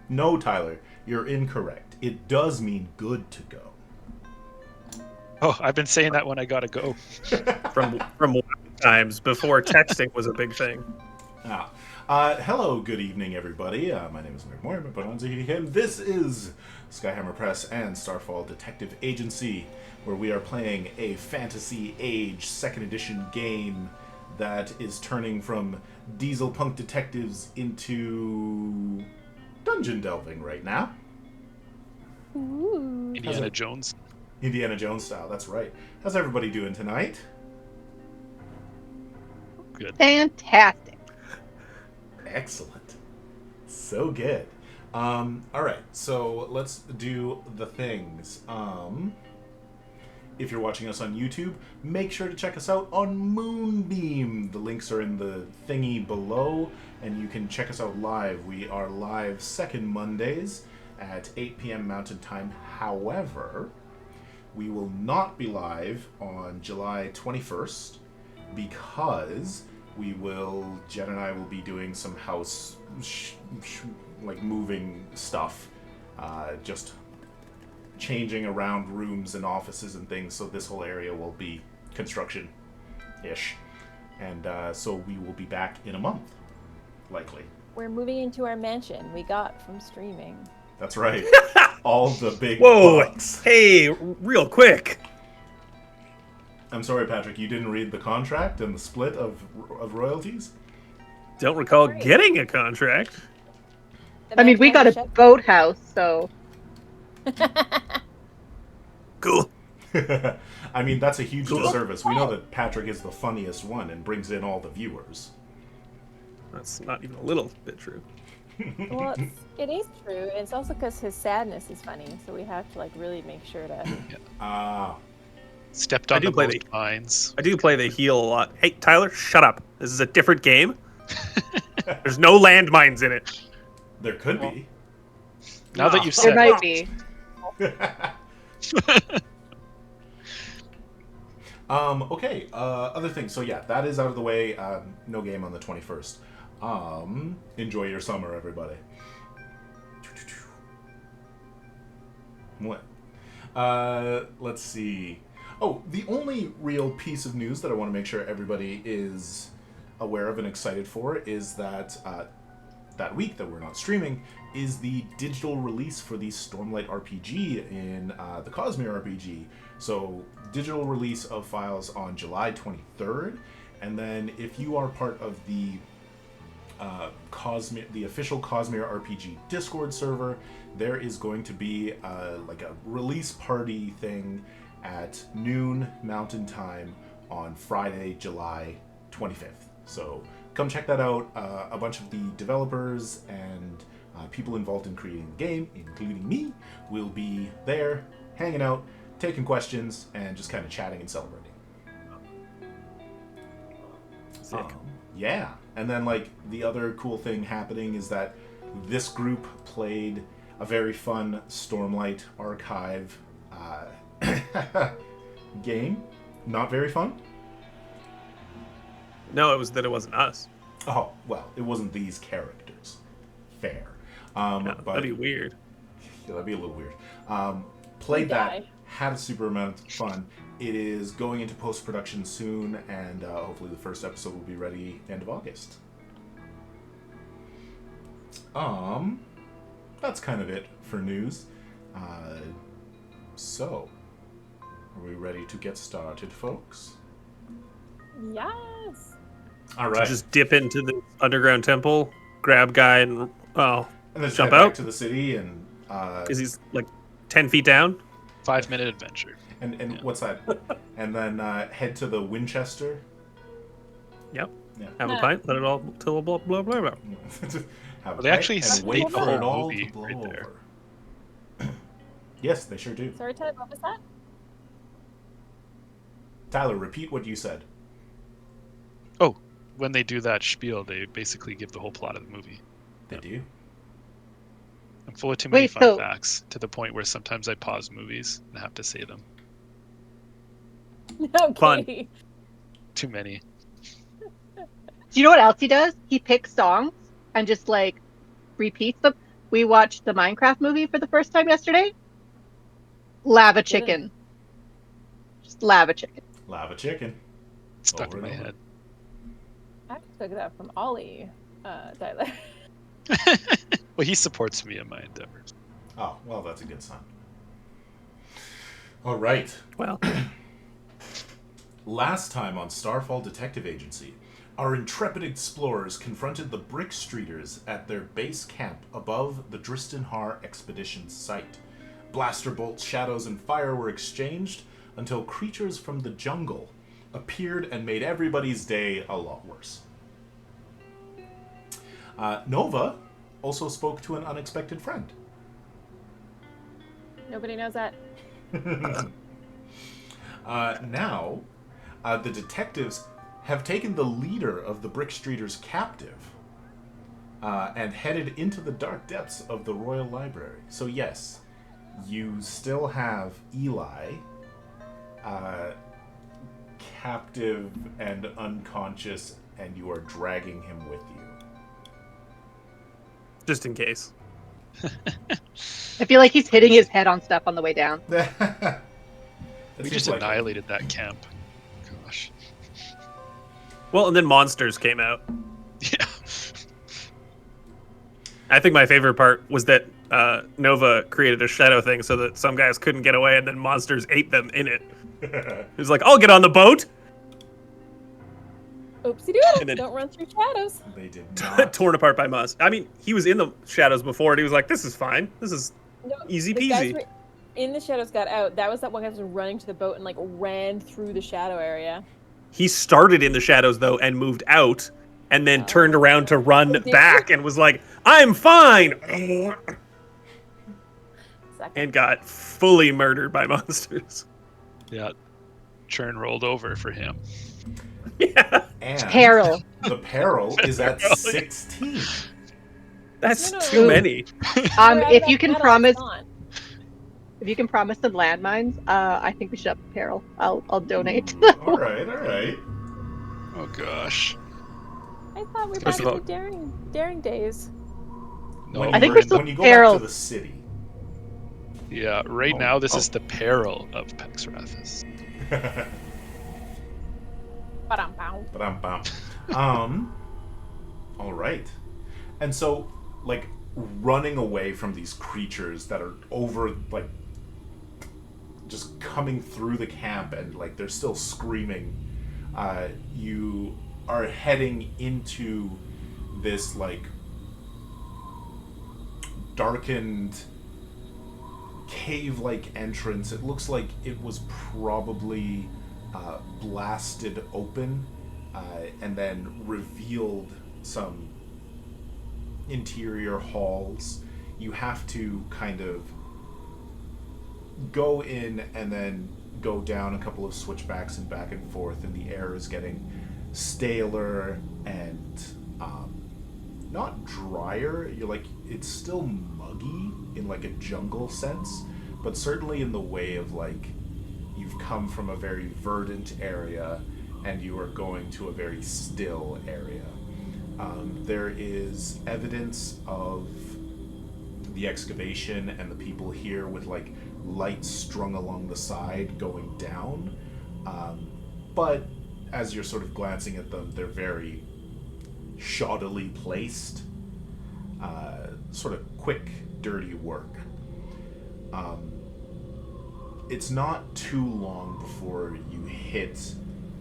No, Tyler, you're incorrect. It does mean good to go. Oh, I've been saying that when I gotta go. From times before texting was a big thing. Ah. Hello, good evening, everybody. My name is Meric Moore, but on to him. This is Skyhammer Press and Starfall Detective Agency, where we are playing a Fantasy Age 2nd Edition game that is turning from Dieselpunk detectives into dungeon delving right now. Ooh. Indiana Jones. Indiana Jones style, that's right. How's everybody doing tonight? Good. Fantastic. Excellent. So good. Alright, so let's do the things. If you're watching us on YouTube, make sure to check us out on Moonbeam. The links are in the thingy below, and you can check us out live. We are live second Mondays at 8 p.m. Mountain Time. However, we will not be live on July 21st because Jen and I will be doing some house, like moving stuff, just changing around rooms and offices and things, so this whole area will be construction-ish. And so we will be back in a month, likely. We're moving into our mansion we got from streaming. That's right. All the big Whoa! bucks. Hey, real quick. I'm sorry, Patrick, you didn't read the contract and the split of royalties? Don't recall Great. getting a contract. The I mean, we got mansion a boathouse, so Cool. I mean, that's a huge Cool. disservice. We know that Patrick is the funniest one and brings in all the viewers. That's not even a little bit true. Well, it is true. It's also because his sadness is funny, so we have to really make sure to. Stepped I on do the play most mines. I do play the heel a lot. Hey, Tyler, shut up. This is a different game. There's no landmines in it. There could be. Now that you've there said might it. be. Okay, other things. So yeah, that is out of the way. No game on the 21st. Enjoy your summer, everybody. What? Let's see. Oh, the only real piece of news that I want to make sure everybody is aware of and excited for is that that week that we're not streaming is the digital release for the Stormlight RPG in the Cosmere RPG. So, digital release of files on July 23rd, and then if you are part of the the official Cosmere RPG Discord server, there is going to be like a release party thing at noon Mountain Time on Friday, July 25th. So come check that out. A bunch of the developers and people involved in creating the game, including me, will be there, hanging out, taking questions, and just kind of chatting and celebrating. Sick. Yeah, and then the other cool thing happening is that this group played a very fun Stormlight Archive game. Not very fun? No, it was that it wasn't us. Oh, well, it wasn't these characters. Fair. No, but that'd be weird. Yeah, that'd be a little weird. Played We that, die. had a super amount of fun. It is going into post-production soon, and hopefully the first episode will be ready end of August. That's kind of it for news. So, are we ready to get started, folks? Yes. All So right. just dip into the underground temple, grab guy, and And then jump head back out? to the city, and Is he's like 10 feet down? 5-minute adventure. and Yeah. what's that? And then head to the Winchester. Yep. Yeah. Have a pint, let it all till blah blah blah blah. Have a They pint actually and state wait the for it whole all movie to blow right there. over. Yes, they sure do. Sorry, Ted, what was that? Tyler, repeat what you said. Oh, when they do that spiel, they basically give the whole plot of the movie. They do. I'm full of too many Wait, fun so- facts to the point where sometimes I pause movies and have to say them. Okay. Too many. Do you know what else he does? He picks songs and just repeats them. we watched the Minecraft movie for the first time yesterday. Lava chicken. Just lava chicken. Lava chicken. Stuck Over in my and over. head. I took that from Ollie, Tyler. Well, he supports me in my endeavors. Oh, well, that's a good sign. All right. Well, Last time on Starfall Detective Agency, our intrepid explorers confronted the Brick Streeters at their base camp above the Dristan expedition site. Blaster bolts, shadows, and fire were exchanged until creatures from the jungle appeared and made everybody's day a lot worse. Nova also spoke to an unexpected friend. Nobody knows that. Now, the detectives have taken the leader of the Brick Streeters captive and headed into the dark depths of the Royal Library. So yes, you still have Eli captive and unconscious, and you are dragging him with you. just in case. I feel like he's hitting his head on stuff on the way down. We just annihilated that camp. Gosh. Well, and then monsters came out. Yeah. I think my favorite part was that Nova created a shadow thing so that some guys couldn't get away, and then monsters ate them in it. He was like, "I'll get on the boat." Oopsie doodle. And then- Don't run through shadows. They did not. Torn apart by monsters. I mean, he was in the shadows before, and he was like, "This is fine. This is No, easy the guys peasy." were in the shadows got out. That was that one guy who was running to the boat and like ran through the shadow area. He started in the shadows though and moved out, and then turned around to run Did he? back and was like, "I'm fine," Second. and got fully murdered by monsters. Yeah. Churn rolled over for him. Yeah, And Peril. the peril is at 16. that's No. too many. We're out of If that you can battle, promise, it's gone. if you can promise some landmines, I think we should up Peril. I'll donate. All right, all right. Oh gosh. I thought we were First back of to daring days. No. When I you think were- we're still when you go peril. back to the city. Yeah, right Oh, now this oh. is the peril of Pexrathus. Ba-dum-pow. Ba-dum-bum. All right. And so, like, running away from these creatures that are over, like, just coming through the camp and, like, they're still screaming, you are heading into this, like, darkened cave-like entrance. It looks like it was probably blasted open and then revealed some interior halls. You have to kind of go in and then go down a couple of switchbacks and back and forth, and the air is getting staler and not drier. You're like, it's still muggy in like a jungle sense, but certainly in the way of like you've come from a very verdant area and you are going to a very still area. There is evidence of the excavation and the people here with like lights strung along the side going down, but as you're sort of glancing at them, they're very shoddily placed, sort of quick, dirty work. It's not too long before you hit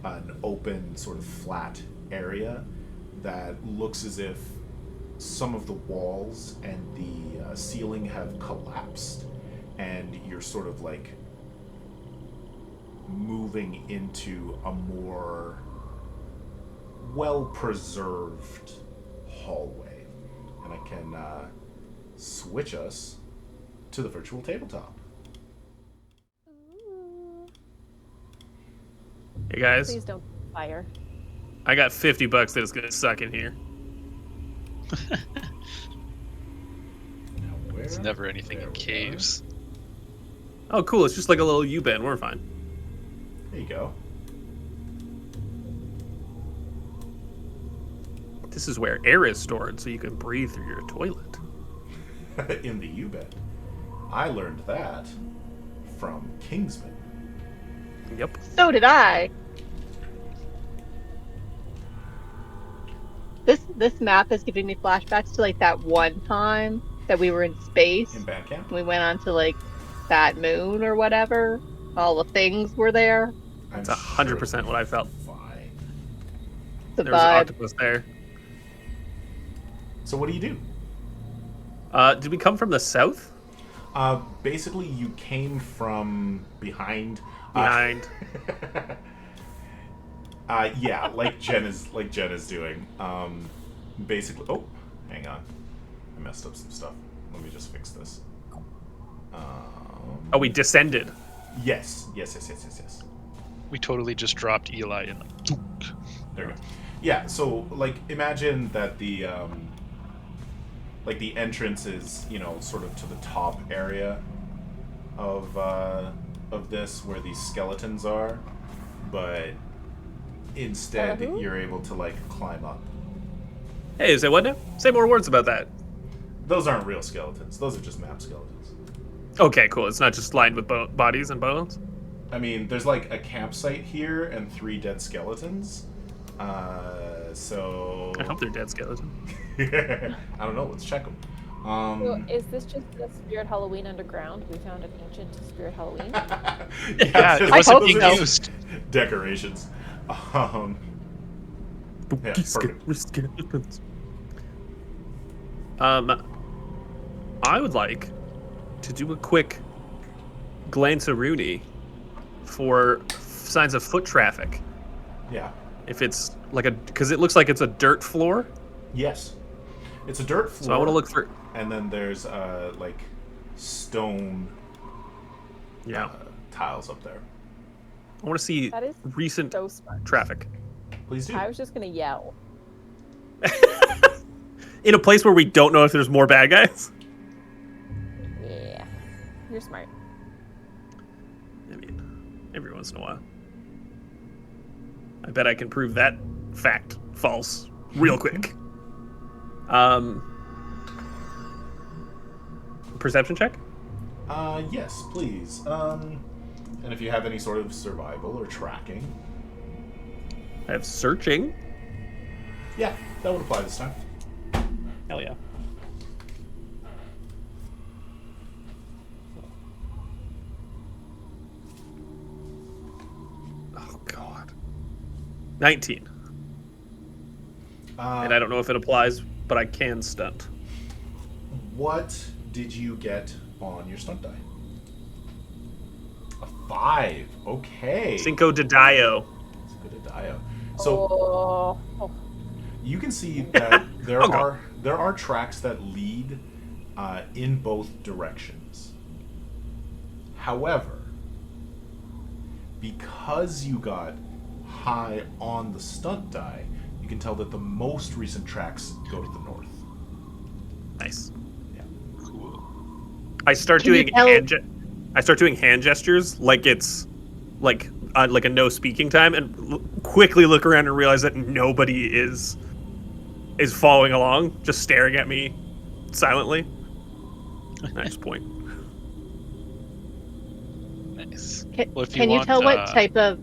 an open, sort of flat area that looks as if some of the walls and the ceiling have collapsed, and you're sort of like moving into a more well-preserved hallway. And I can switch us to the virtual tabletop. Hey guys, Please don't fire. I got $50 that it's gonna suck in here. Now, where? It's never anything There in we caves. Oh, cool! It's just like a little U-bend. We're fine. are. There you go. This is where air is stored, so you can breathe through your toilet. In the U-bed. I learned that from Kingsman. Yep. So did I. This map is giving me flashbacks to like that one time that we were in space. In Bandcamp? We went on to like that moon or whatever. All the things were there. I'm It's 100% what I felt. fine. The There was an vibe. octopus there. So what do you do? Did we come from the south? Basically, you came from behind. Behind. Yeah, like Jen is doing. Basically, oh, hang on, I messed up some stuff. Let me just fix this. Oh, we descended. Yes. We totally just dropped Eli in. There we go. Yeah, so like imagine that the entrance is, you know, sort of to the top area of this where these skeletons are, but instead you're able to like climb up. Hey, is it what now? Say more words about that. Those aren't real skeletons. Those are just map skeletons. Okay, cool. It's not just lined with bodies and bones. I mean, there's like a campsite here and 3 dead skeletons. So I hope they're dead skeletons. I don't know. Let's check them. So is this just the Spirit Halloween underground? We found an ancient Spirit Halloween. Yeah, it I wasn't hope being so. used. Decorations. Yeah, perfect. Skeletons. I would like to do a quick glance Rooney for signs of foot traffic. Yeah. If it's like because it looks like it's a dirt floor. Yes. It's a dirt floor. So I want to look for. And then there's like stone tiles up there. I want to see That is recent so smart. traffic Please do. I was just gonna yell. in a place where we don't know if there's more bad guys. Yeah, you're smart. I mean, every once in a while. I bet I can prove that fact false real quick. Perception check? Yes, please. And if you have any sort of survival or tracking. I have searching. Yeah, that would apply this time. Hell yeah. Oh, God. 19. And I don't know if it applies, but I can stunt. What did you get on your stunt die? A 5. Okay. Cinco de Dio. Cinco de Dio. So Oh. you can see that there Oh, God. there are tracks that lead in both directions. However, because you got high on the stunt die, you can tell that the most recent tracks go to the north. Nice. Yeah. Cool. I start Can you doing tell- I start doing hand gestures like it's like a no speaking time, and quickly look around and realize that nobody is following along, just staring at me silently. Nice point. Nice. Can, Well, if can you want, tell what type of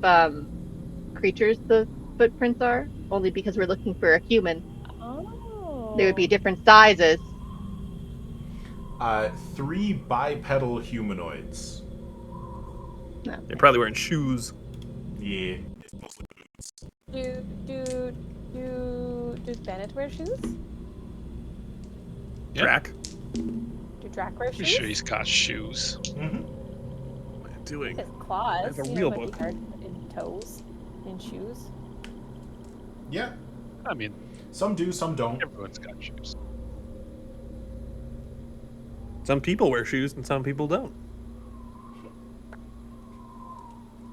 creatures the footprints are? Only because we're looking for a human. Oh. They would be different sizes. 3 bipedal humanoids. No. They're probably wearing shoes. Yeah. Does Bennett wear shoes? Yeah. Drac. Do Drac wear Pretty shoes? sure he's got shoes. Mm-hmm. What am I doing? His claws. I have a you real know, might book. be hard in toes, in shoes. Yeah. I mean, Some do, some don't. everyone's got shoes. Some people wear shoes and some people don't.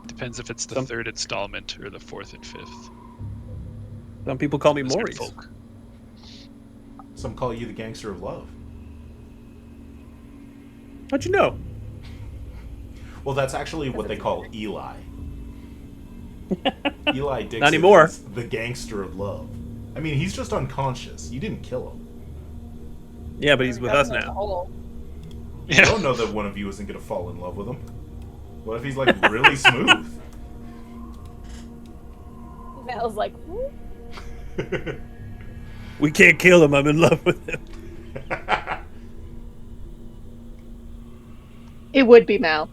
Depends if it's the Some- 3rd installment or the 4th and 5th. Some people call me Wizard Maurice. folk. Some call you the gangster of love. How'd you know? Well, that's actually what they call Eli. Eli Dixon Not anymore. is the gangster of love. I mean, he's just unconscious. You didn't kill him. Yeah, but he's with us Definitely a now. hole. You don't know that one of you isn't going to fall in love with him. What if he's like really smooth? Mel's like, "Whoop." We can't kill him. I'm in love with him. It would be Mal.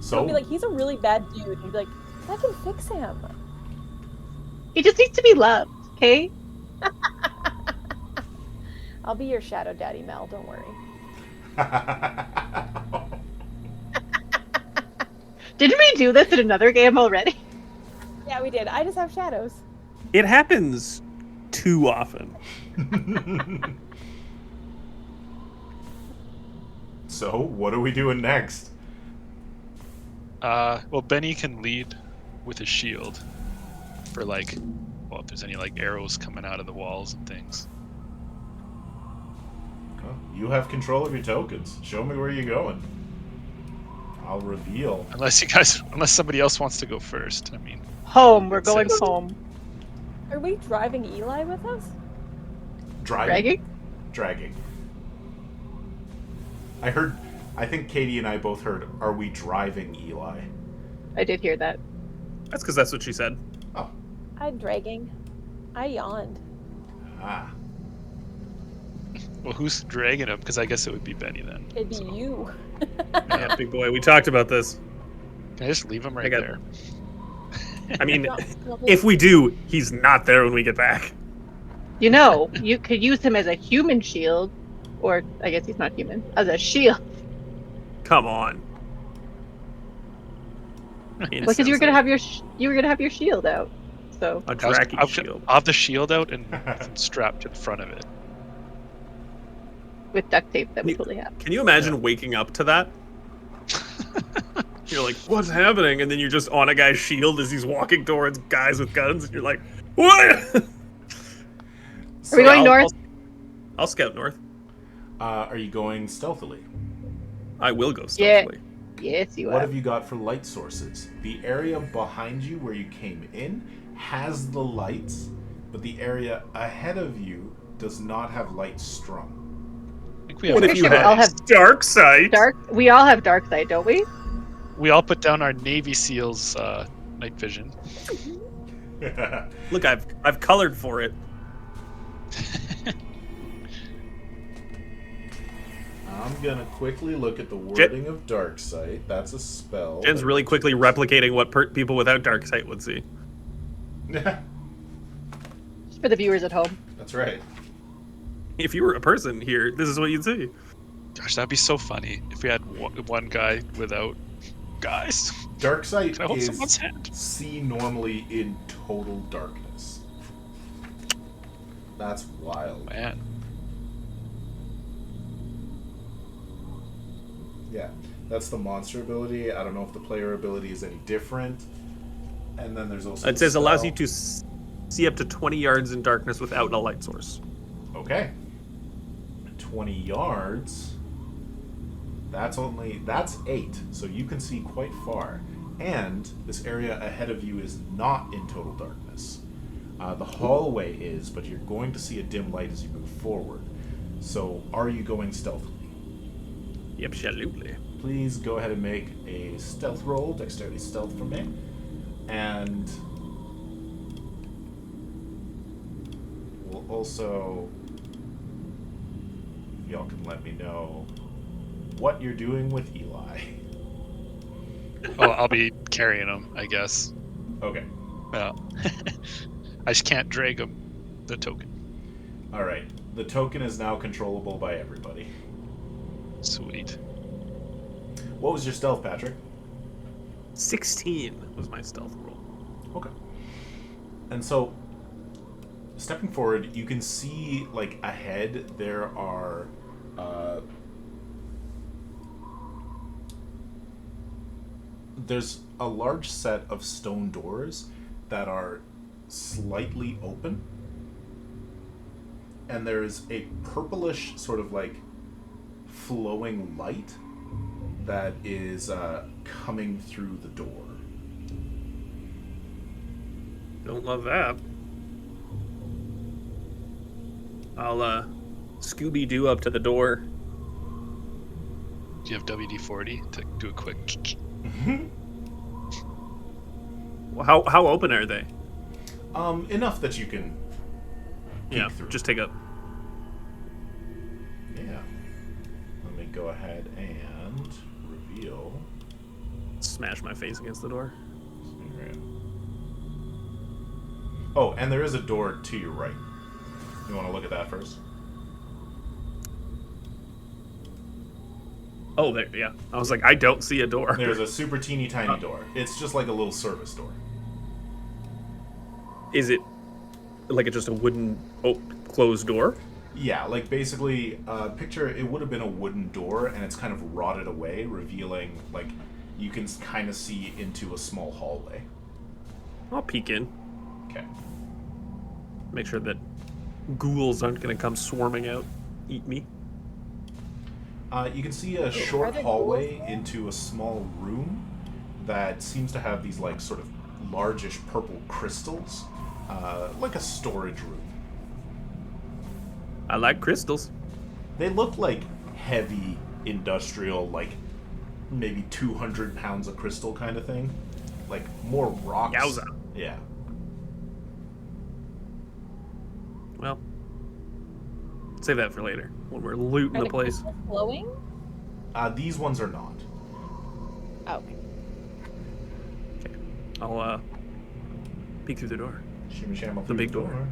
So He'll be like, he's a really bad dude. He'd be like, I can fix him. He just needs to be loved, okay? I'll be your shadow daddy, Mel. Don't worry. Didn't we do this in another game already? Yeah, we did. I just have shadows. It happens too often. So, what are we doing next? Well, Benny can lead with his shield for like, well, if there's any like arrows coming out of the walls and things. Well, you have control of your tokens. Show me where you're going. I'll reveal. Unless somebody else wants to go first. I mean, Home. We're going says- home. Are we driving Eli with us? Driving? Dragging? Dragging. I think Katie and I both heard, are we driving Eli? I did hear that. That's because that's what she said. Oh. I'm dragging. I yawned. Ah. well, who's dragging him? Because I guess it would be Benny then. It'd be you. Yeah, big boy. We talked about this. Can I just leave him right got- there? I mean, No, no, if we do, he's not there when we get back. You know, you could use him as a human shield, or I guess he's not human, as a shield. Come on. Because you were gonna have your shield out. So a tracking shield. I'll have the shield out and strapped in front of it. with duct tape that we totally have. Can you imagine waking up to that? You're like, what's happening? And then you're just on a guy's shield as he's walking towards guys with guns, and you're like, what? Are we going north? I'll scout north. Are you going stealthily? I will go stealthily. Yes, you What are. have you got for light sources? The area behind you where you came in has the lights, but the area ahead of you does not have lights strung. I think we have. What if Pretty you sure we all had have dark sight? We all have dark sight, don't we? We all put down our Navy SEALs night vision. Look, I've colored for it. I'm gonna quickly look at the wording of dark sight. That's a spell. Jen's really quickly replicating what people without dark sight would see. Just for the viewers at home. That's right. If you were a person here, this is what you'd see. Gosh, that'd be so funny if we had one guy without. Guys, Dark sight can I hold is someone's hand? see normally in total darkness. That's wild. Man, Yeah, that's the monster ability. I don't know if the player ability is any different. And then there's also It says allows spell. you to see up to 20 yards in darkness without a light source. Okay. 20 yards. That's 8, so you can see quite far. And this area ahead of you is not in total darkness. The hallway is, but you're going to see a dim light as you move forward. So, are you going stealthily? Absolutely. Please go ahead and make a stealth roll, dexterity stealth for me. And we'll also, if y'all can let me know what you're doing with Eli. oh, I'll be carrying him, I guess. Okay. Yeah. I just can't drag him. The token. Alright. The token is now controllable by everybody. Sweet. What was your stealth, Patrick? 16 was my stealth roll. Okay. And so, stepping forward, you can see, like, ahead there are, there's a large set of stone doors that are slightly open. And there's a purplish sort of, like, flowing light that is coming through the door. Don't love that. I'll Scooby-Doo up to the door. Do you have WD-40 to do a quick? Well, how open are they? Enough that you can peek through. Just take a... Yeah. Let me go ahead and reveal. Smash my face against the door. Oh, and there is a door to your right. You want to look at that first? Oh, there, yeah. I was like, I don't see a door. There's a super teeny tiny door. It's just like a little service door. Is it like just a wooden closed door? Yeah, like basically, picture it would have been a wooden door, and it's kind of rotted away, revealing, like, you can kind of see into a small hallway. I'll peek in. Okay. Make sure that ghouls aren't going to come swarming out, eat me. You can see a short hallway into a small room that seems to have these, like, sort of largish purple crystals, like a storage room. I like crystals. They look like heavy industrial, like maybe 200 pounds of crystal kind of thing. Like more rocks. Yowza. Yeah. Well, save that for later when we're looting the place. Are the crystals glowing? These ones are not. Oh, okay. Okay. I'll peek through the door. Shimmy sham The big door.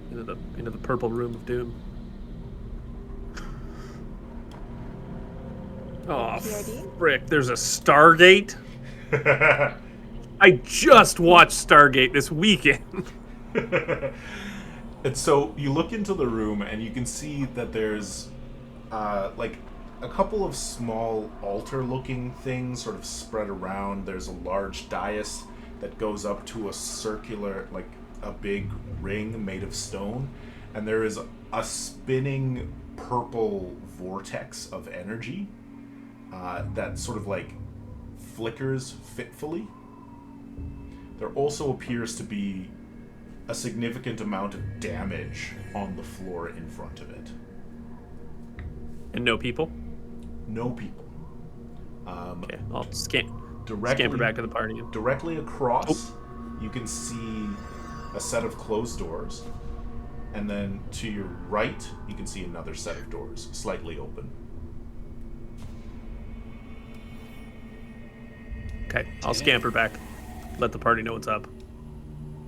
Into the purple room of doom. Oh, PRD? frick. There's a Stargate? I just watched Stargate this weekend. And so you look into the room and you can see that there's like a couple of small altar-looking things sort of spread around. There's a large dais that goes up to a circular, like a big ring made of stone, and there is a spinning purple vortex of energy that sort of like flickers fitfully. There also appears to be a significant amount of damage on the floor in front of it. And no people? No people. Okay, I'll scamper back to the party. Directly across, you can see a set of closed doors, and then to your right, you can see another set of doors, slightly open. Okay, I'll scamper back. Let the party know what's up.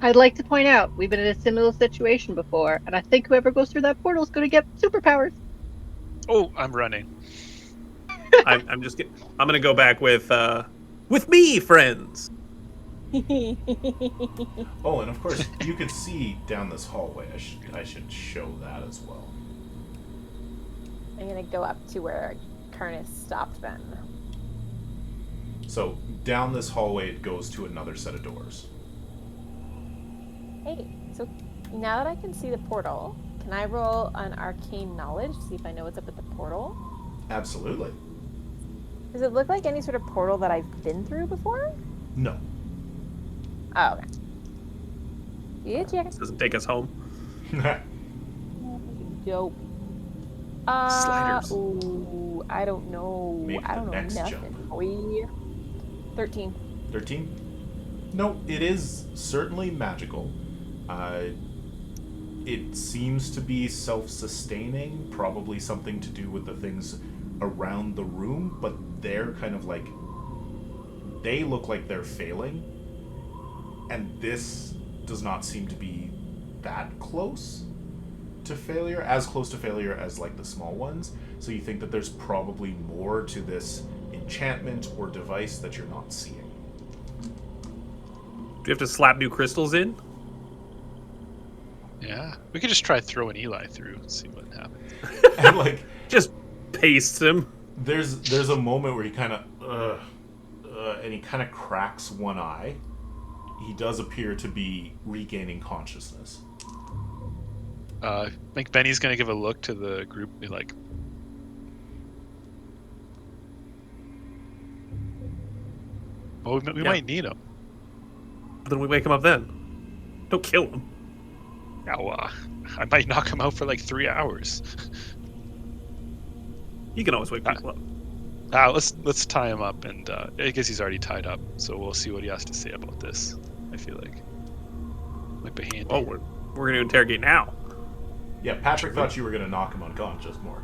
I'd like to point out, we've been in a similar situation before, and I think whoever goes through that portal is going to get superpowers. Oh, I'm running. I'm gonna go back with me, friends. Oh, and of course, you could see down this hallway. I should show that as well. I'm gonna go up to where Karnas stopped Ben. So down this hallway, it goes to another set of doors. Hey, so now that I can see the portal, can I roll an arcane knowledge to see if I know what's up at the portal? Absolutely. Does it look like any sort of portal that I've been through before? No. Oh, okay. Yeah, check. Doesn't take us home. Dope. Sliders. Ooh, I don't know. Maybe I don't the know next nothing. jump. Boy. 13. 13? No, it is certainly magical. It seems to be self-sustaining, probably something to do with the things around the room, but they're kind of like... They look like they're failing, and this does not seem to be that close to failure, as close to failure as like the small ones. So you think that there's probably more to this enchantment or device that you're not seeing. Do you have to slap new crystals in? Yeah, we could just try throwing Eli through and see what happens. And like, Just paste him. there's a moment where he kind of and he kind of cracks one eye. He does appear to be regaining consciousness. I think Benny's gonna give a look to the group and be like, "Oh, we Yeah. might need him." Then we wake him up then. Don't kill him. Now, I might knock him out for like 3 hours. You can always wake people up. Let's tie him up, and I guess he's already tied up, so we'll see what he has to say about this. I feel like might be handy. Oh, we're gonna interrogate now. Yeah, Patrick thought you were going to knock him unconscious more.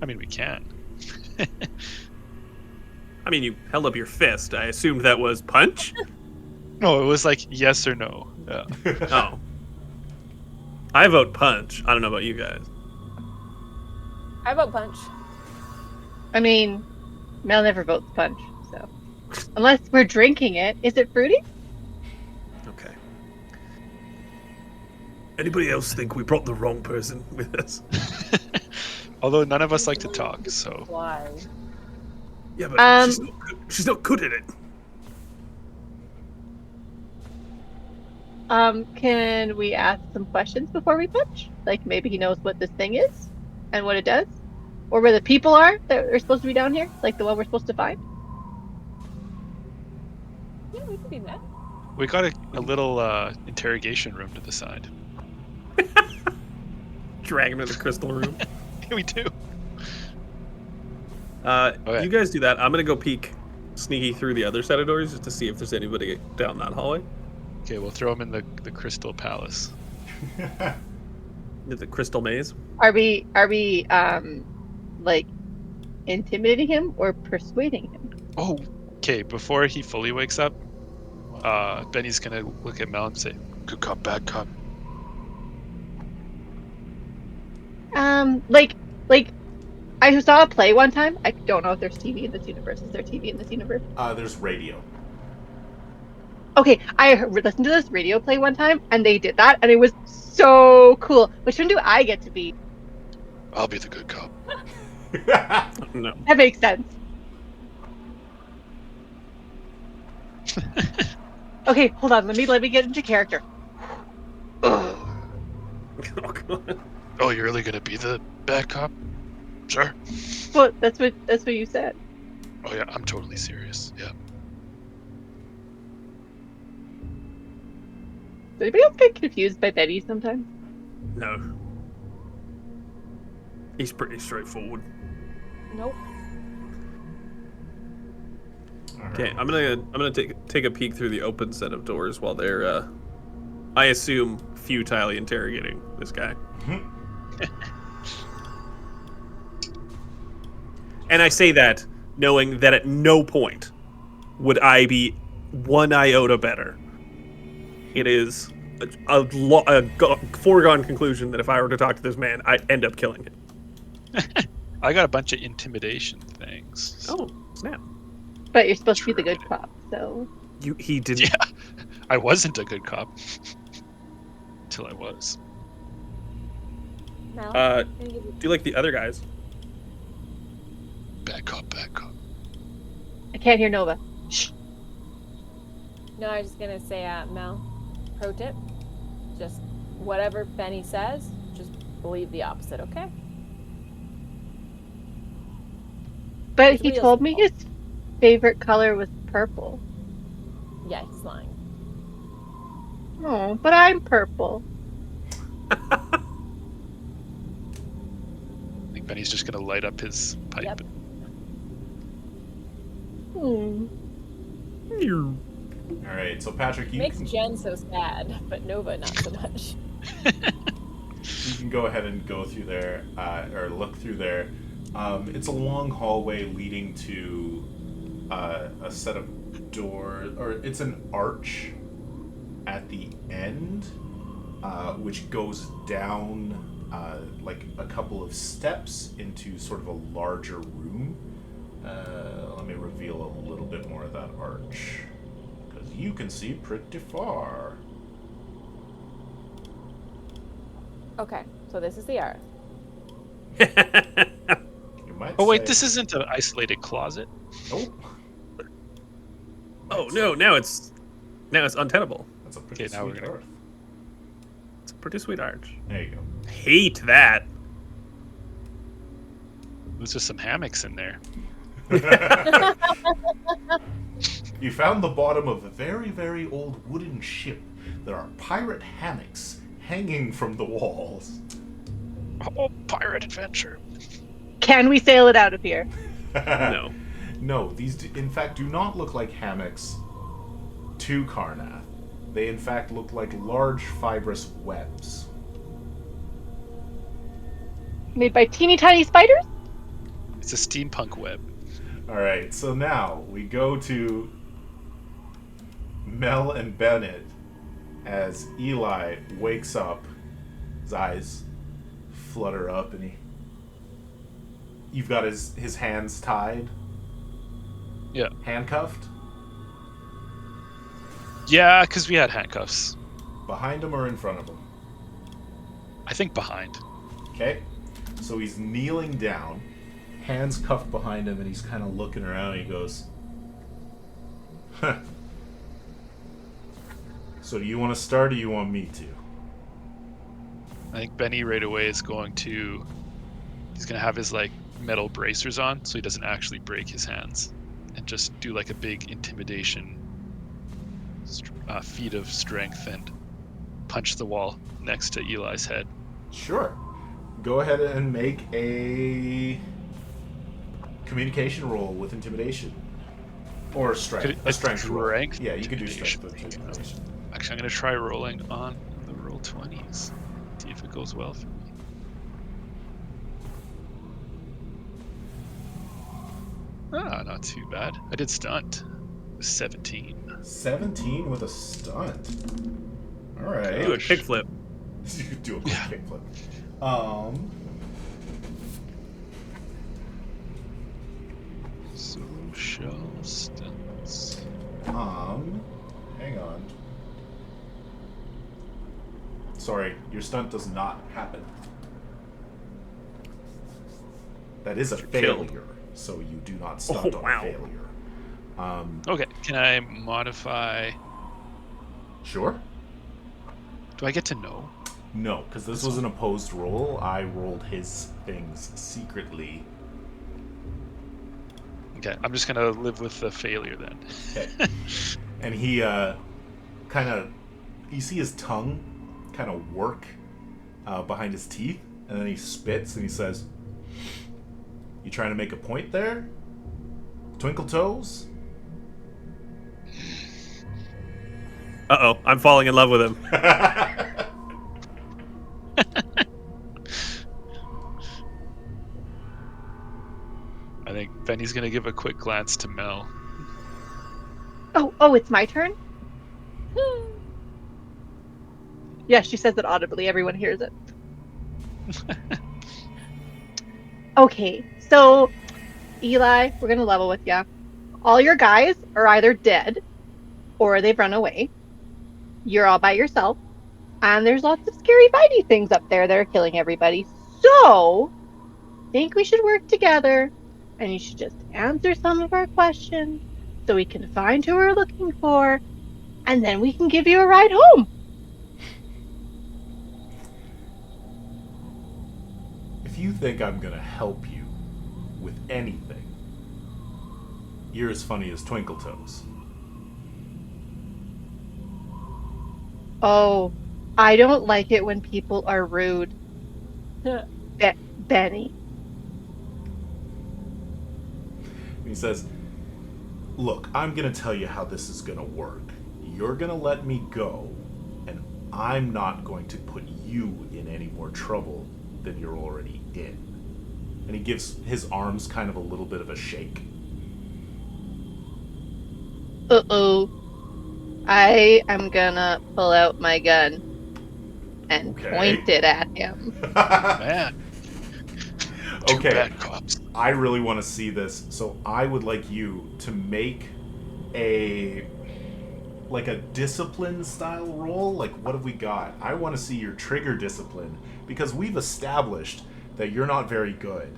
I mean, we can. I mean, you held up your fist. I assumed that was punch. No, it was like yes or no. Yeah. Oh. I vote punch. I don't know about you guys. I vote punch. I mean, Mel never votes punch, so. Unless we're drinking it. Is it fruity? Okay. Anybody else think we brought the wrong person with us? Although none of us like to talk, so Why? Yeah, but she's not good at it. Can we ask some questions before we punch? Like maybe he knows what this thing is and what it does? Or where the people are that are supposed to be down here? Like the one we're supposed to find? Yeah, we can do that. we got a little interrogation room to the side. Drag him to the crystal room. We do. You guys do that. I'm gonna go peek sneaky through the other set of doors just to see if there's anybody down that hallway. Okay, we'll throw him in the Crystal Palace. The crystal maze. Are we like intimidating him or persuading him? Oh, okay. Before he fully wakes up, Benny's gonna look at Mel and say, "Good cop, bad cop." Like I saw a play one time. I don't know if there's TV in this universe. Is there TV in this universe? There's radio. Okay, I listened to this radio play one time, and they did that, and it was so cool. Which one do I get to be? I'll be the good cop. No. That makes sense. Okay, hold on. Let me get into character. Oh, God. Oh, you're really gonna be the bad cop? Sure. Well, that's what you said. Oh yeah, I'm totally serious. Yeah. Does anybody else get confused by Betty sometimes? No. He's pretty straightforward. Nope. Okay, I'm gonna take a peek through the open set of doors while they're I assume futilely interrogating this guy. And I say that knowing that at no point would I be one iota better. It is a foregone conclusion that if I were to talk to this man, I'd end up killing him. I got a bunch of intimidation things. Oh, snap. But you're supposed to be the good cop, so. He didn't. Yeah, I wasn't a good cop till I was. Mel, Uh, I'm gonna give you- Do you like the other guys? Bad cop, bad cop. I can't hear Nova. Shh. No, I was just gonna say, Mel, pro tip, just whatever Benny says, just believe the opposite, okay? But It's he real told me simple. his favorite color was purple. Yeah, he's lying. Oh, but I'm purple. I think Benny's just gonna light up his pipe. Yep. Hmm. All right, so Patrick, you Makes can, Jen so sad, but Nova not so much. you can go ahead and go through there, or look through there. It's a long hallway leading to a set of doors, or it's an arch at the end, which goes down like a couple of steps into sort of a larger room. Let me reveal a little bit more of that arch, because you can see pretty far. Okay, so this is the art. You might Oh wait, say- this isn't an isolated closet. Nope. Oh no! Now it's untenable. That's a pretty Okay, now we're sweet gonna- earth. It's a pretty sweet arch. There you go. Hate that. There's just some hammocks in there. You found the bottom of a very, very old wooden ship there are pirate hammocks hanging from the walls. Oh, pirate adventure. Can we sail it out of here? No. No, these in fact do not look like hammocks to Karnath. They in fact look like large fibrous webs. Made by teeny tiny spiders? It's a steampunk web. Alright, so now we go to Mel and Bennett as Eli wakes up. His eyes flutter up and you've got his hands tied. Yeah. Handcuffed. Yeah, because we had handcuffs. Behind him or in front of him? I think behind. Okay. So he's kneeling down, hands cuffed behind him, and he's kind of looking around and he goes, huh. So do you want to start or do you want me to? I think Benny right away is going to... He's going to have his, like, metal bracers on so he doesn't actually break his hands. And just do, like, a big intimidation feat of strength and punch the wall next to Eli's head. Sure. Go ahead and make a communication roll with intimidation. Or strength. A strength roll. Strength? Yeah, you could do strength with intimidation. Actually, I'm going to try rolling on the roll 20s. See if it goes well for me. Ah, not too bad. I did stunt. 17. 17 with a stunt. Alright. Do a kickflip. You could do a quick kickflip. Social stunts. Hang on. Sorry, your stunt does not happen. That is a killed. failure, so you do not stunt on wow. a failure. Okay, can I modify... Sure? Do I get to know? No, because this was an opposed roll. I rolled his things secretly. Okay, I'm just gonna live with the failure then. Okay. And he kind of... You see his tongue kind of work behind his teeth, and then he spits and he says, "You trying to make a point there? Twinkle toes?" Uh-oh, I'm falling in love with him. I think Benny's gonna give a quick glance to Mel. Oh, it's my turn? Yeah, she says it audibly. Everyone hears it. Okay, so Eli, we're gonna level with ya. All your guys are either dead or they've run away. You're all by yourself, and there's lots of scary fighty things up there that are killing everybody. So, I think we should work together, and you should just answer some of our questions so we can find who we're looking for, and then we can give you a ride home. If you think I'm gonna help you with anything, you're as funny as Twinkle Toes. Oh, I don't like it when people are rude. Benny. He says, "Look, I'm gonna tell you how this is gonna work. You're gonna let me go, and I'm not going to put you in any more trouble than you're already in." And he gives his arms kind of a little bit of a shake. Uh-oh. I am gonna pull out my gun and point it at him. Man. Too Okay, bad, cops. I really want to see this, so I would like you to make a discipline style roll. Like, what have we got? I want to see your trigger discipline, because we've established that you're not very good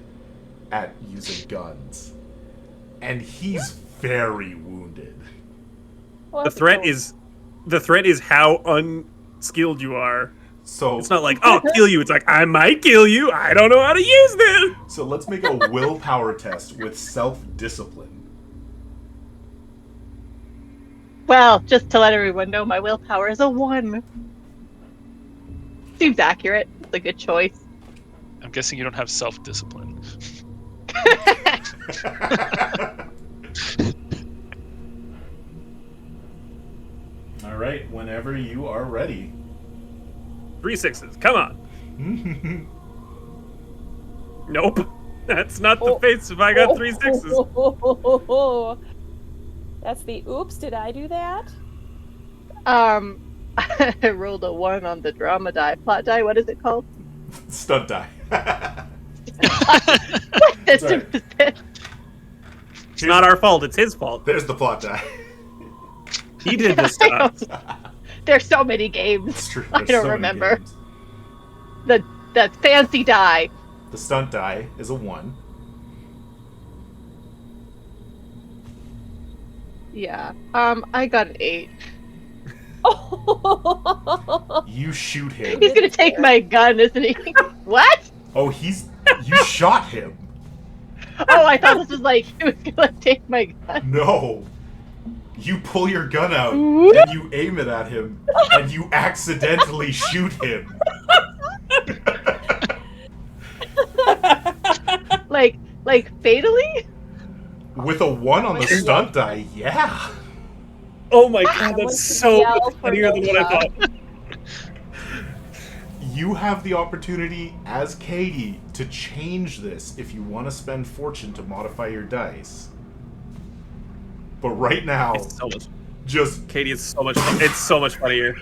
at using guns, and he's very wounded. Well, The threat is how unskilled you are. So It's not like, I'll kill you. It's like, I might kill you. I don't know how to use this. So let's make a willpower test with self-discipline. Well, just to let everyone know, my willpower is a 1. Seems accurate. It's a good choice. I'm guessing you don't have self-discipline. All right, whenever you are ready. 3 6s. Come on. Nope. That's not the face if I got 3 6s. That's the oops, did I do that? I rolled a 1 on the drama die. Plot die, what is it called? Stunt die. What system right. is this? It's not our fault. It's his fault. There's the plot die. He did this to us. There's so many games. It's true. I There's don't so many remember. games. The fancy die. The stunt die is a 1. Yeah. I got an 8. You shoot him. He's gonna take my gun, isn't he? What? Oh, you shot him. Oh, I thought this was like he was gonna take my gun. No. You pull your gun out and you aim it at him and you accidentally shoot him. Like fatally? With a 1 on the stunt die, yeah. Oh my god, want to that's so yell much for funnier than what I Nova. thought. You have the opportunity as Katie to change this if you want to spend fortune to modify your dice. But right now, It's so much. just Katie, it's so much funnier.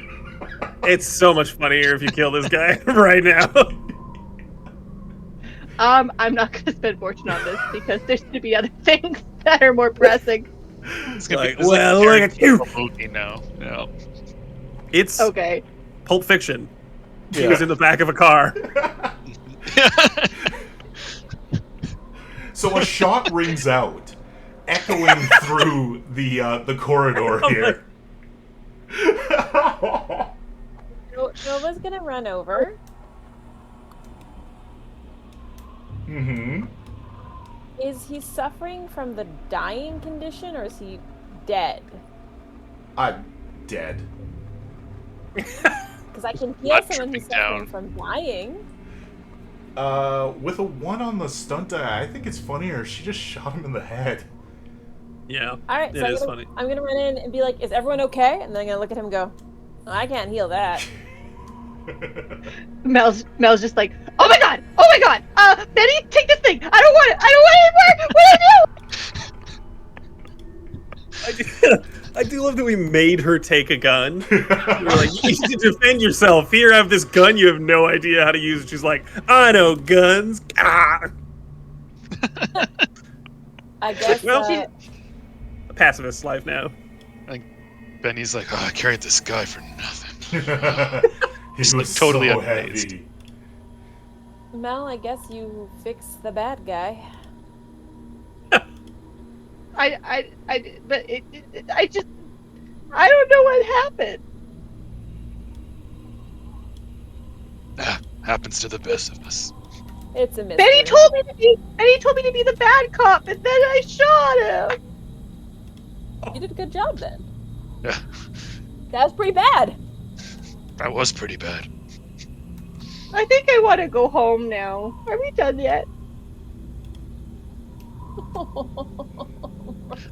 It's so much funnier if you kill this guy right now. I'm not gonna spend fortune on this because there's gonna be other things that are more pressing. It's gonna Like, be it's well, like look at you. a movie now. Yeah. It's Okay. Pulp Fiction. He Yeah. was in the back of a car. so a shot rings out, echoing through the corridor here. Nova's gonna run over. Mm-hmm. Is he suffering from the dying condition or is he dead? I'm dead. Because I can heal Not someone who's tripping suffering down. from dying. With a 1 on the stunt die, I think it's funnier. She just shot him in the head. Yeah, All right, so it is funny. I'm gonna run in and be like, "Is everyone okay?" And then I'm gonna look at him and go, "I can't heal that." Mel's just like, oh my god, Betty, take this thing. I don't want it I do love that we made her take a gun. We were like, you need to defend yourself. Here, have this gun you have no idea how to use. She's like, I know guns. Ah. I guess. Well, a pacifist life now. Benny's like, oh, I carried this guy for nothing. He Just, was totally so unfazed. heavy. Mel, I guess you fixed the bad guy. I don't know what happened. Happens to the best of us. It's a mystery. Betty told me to be the bad cop, and then I shot him. You did a good job then. Yeah, That was pretty bad. that was pretty bad. I think I want to go home now. Are we done yet?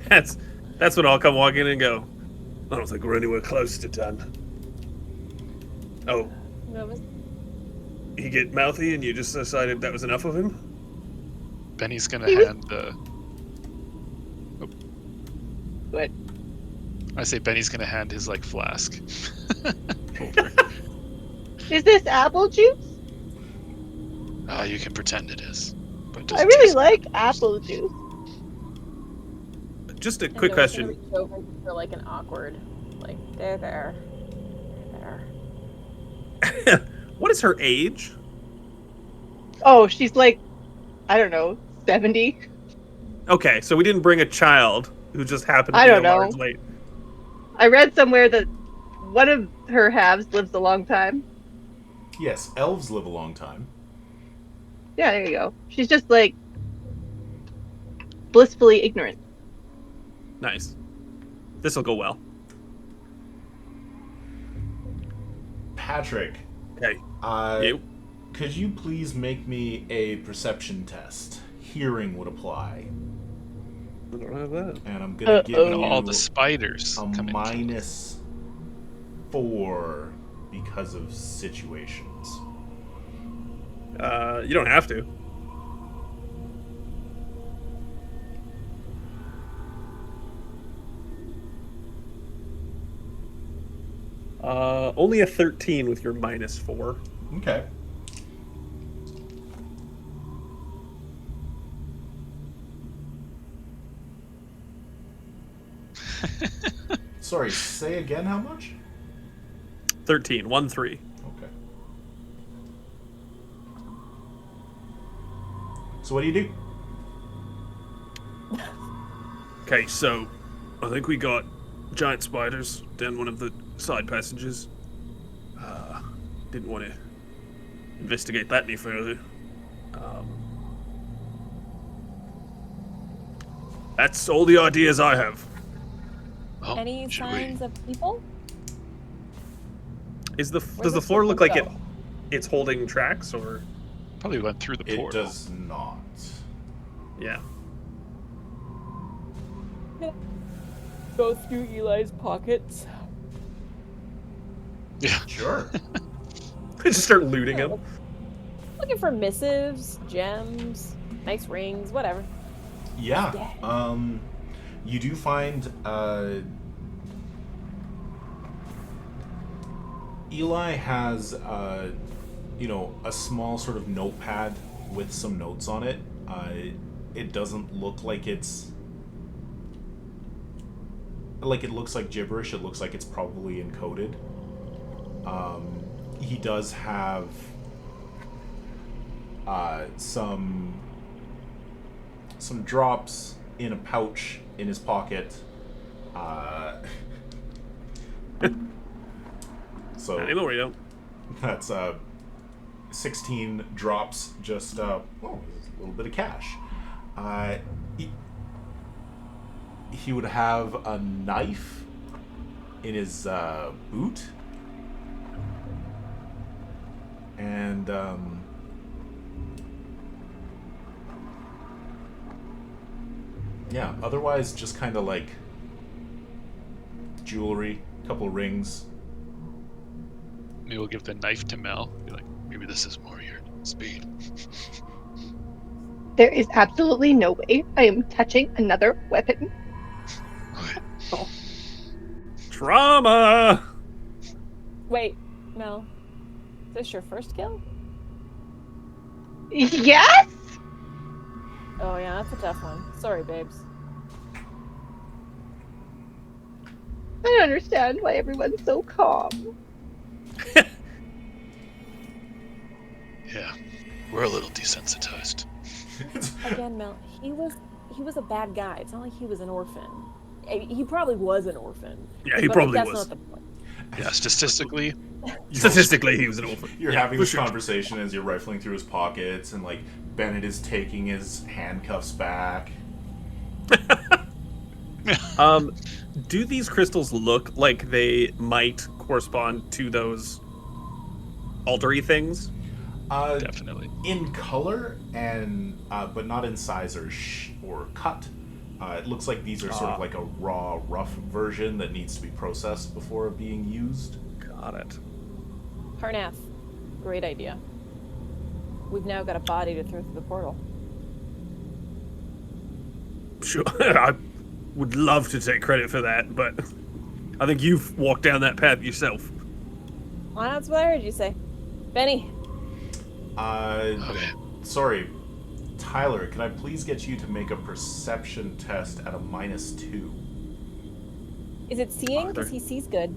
That's when I'll come walk in and go, I don't think we're anywhere close to done. Oh, Nova's he get mouthy and you just decided that was enough of him? Benny's gonna He was- hand the. What? I say Benny's gonna hand his like flask. Is this apple juice? You can pretend it is, but it I doesn't really taste- like apple juice. Just a and quick Nova's gonna question. reach over for like an awkward, like there. What is her age? Oh, she's like, I don't know, 70. Okay, so we didn't bring a child who just happened to I be don't a know. large weight. I read somewhere that one of her halves lives a long time. Yes, elves live a long time. Yeah, there you go. She's just like blissfully ignorant. Nice. This'll go well. Patrick, Okay. You? could you please make me a perception test? Hearing would apply. I don't have that. And I'm going to give And you all the spiders a come in. -4 because of situations. You don't have to. Only a 13 with your -4. Okay. Sorry, say again how much? 13, 1-3. Okay. So what do you do? Okay, so I think we got giant spiders down one of the side passages. Didn't want to investigate that any further. That's all the ideas I have. Oh, Any should signs of people? Does the the floor look like people it's holding tracks, or we probably went through the It portal. does not. yeah? Go through Eli's pockets. Yeah. Sure. Just start looting them. Looking for missives, gems, nice rings, whatever. Yeah. You do find Eli has a small sort of notepad with some notes on it. It doesn't look like it's it looks like gibberish. It looks like it's probably encoded. He does have some drops in a pouch in his pocket. So Anymore, you don't. that's 16 drops. Just a little bit of cash. He would have a knife in his boot, and yeah, otherwise just kind of like jewelry, couple rings. Maybe we'll give the knife to Mel. Be like, maybe this is more your speed. There is absolutely no way I am touching another weapon. Okay. Trauma! Wait, Mel. Is this your first kill? Yes? Oh yeah, that's a tough one. Sorry, babes. I don't understand why everyone's so calm. Yeah, we're a little desensitized. Again, Mel, he was a bad guy. It's not like he was an orphan. He probably was an orphan. Yeah, he but probably that's was. not the point. Yeah, statistically, Statistically, he was an orphan. You're Yeah, having for this sure. conversation as you're rifling through his pockets, and like Bennett is taking his handcuffs back. Do these crystals look like they might correspond to those altar-y things? definitely. In color, and but not in size or cut. It looks like these are sort of like a raw, rough version that needs to be processed before being used. Got it. Parnath, great idea. We've now got a body to throw through the portal. Sure, I would love to take credit for that, but I think you've walked down that path yourself. Well, that's what I heard you say. Benny, Okay. Sorry, Tyler, can I please get you to make a perception test at a -2? is it seeing? Because he sees good.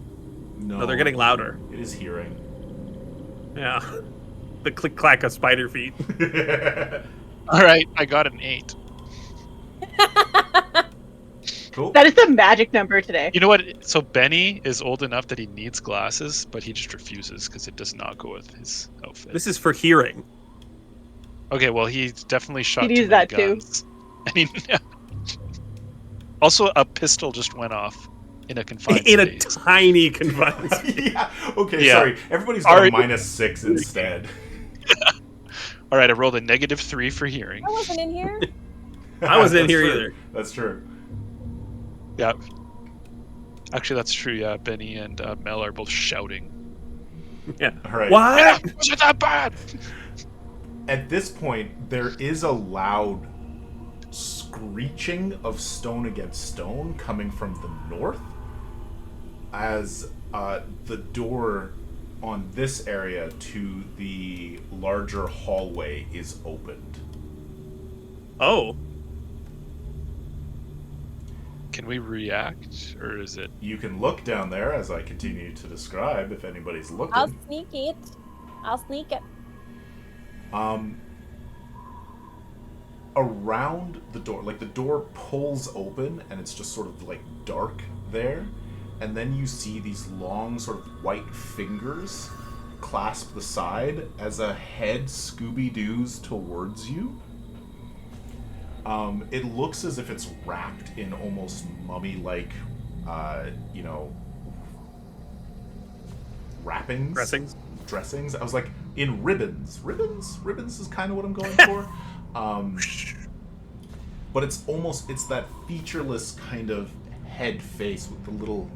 No, they're getting louder. It is hearing. Yeah. The click-clack of spider feet. All right, I got an 8. Cool. That is the magic number today. You know what? So Benny is old enough that he needs glasses, but he just refuses because it does not go with his outfit. This is for hearing. Okay, well, he definitely shot He'd too use many that too. guns. And also, a pistol just went off. in a confined In a space. tiny confined space. Yeah. Okay, Yeah. sorry. Everybody's got a Sorry. -6 instead. All right, I rolled a -3 for hearing. I wasn't in here. I wasn't in That's here true. either. That's true. Yeah. Actually, that's true. Yeah, Benny and Mel are both shouting. Yeah. All right. What? Was it that bad? At this point, there is a loud screeching of stone against stone coming from the north as the door on this area to the larger hallway is opened. Oh. Can we react, or is it? You can look down there as I continue to describe if anybody's looking. I'll sneak it. I'll sneak it. Around the door, like the door pulls open and it's just sort of like dark there, and then you see these long sort of white fingers clasp the side as a head Scooby-Doo's towards you. It looks as if it's wrapped in almost mummy-like, wrappings. Dressings. I was like, in ribbons. Ribbons is kind of what I'm going for. But it's that featureless kind of head face with the little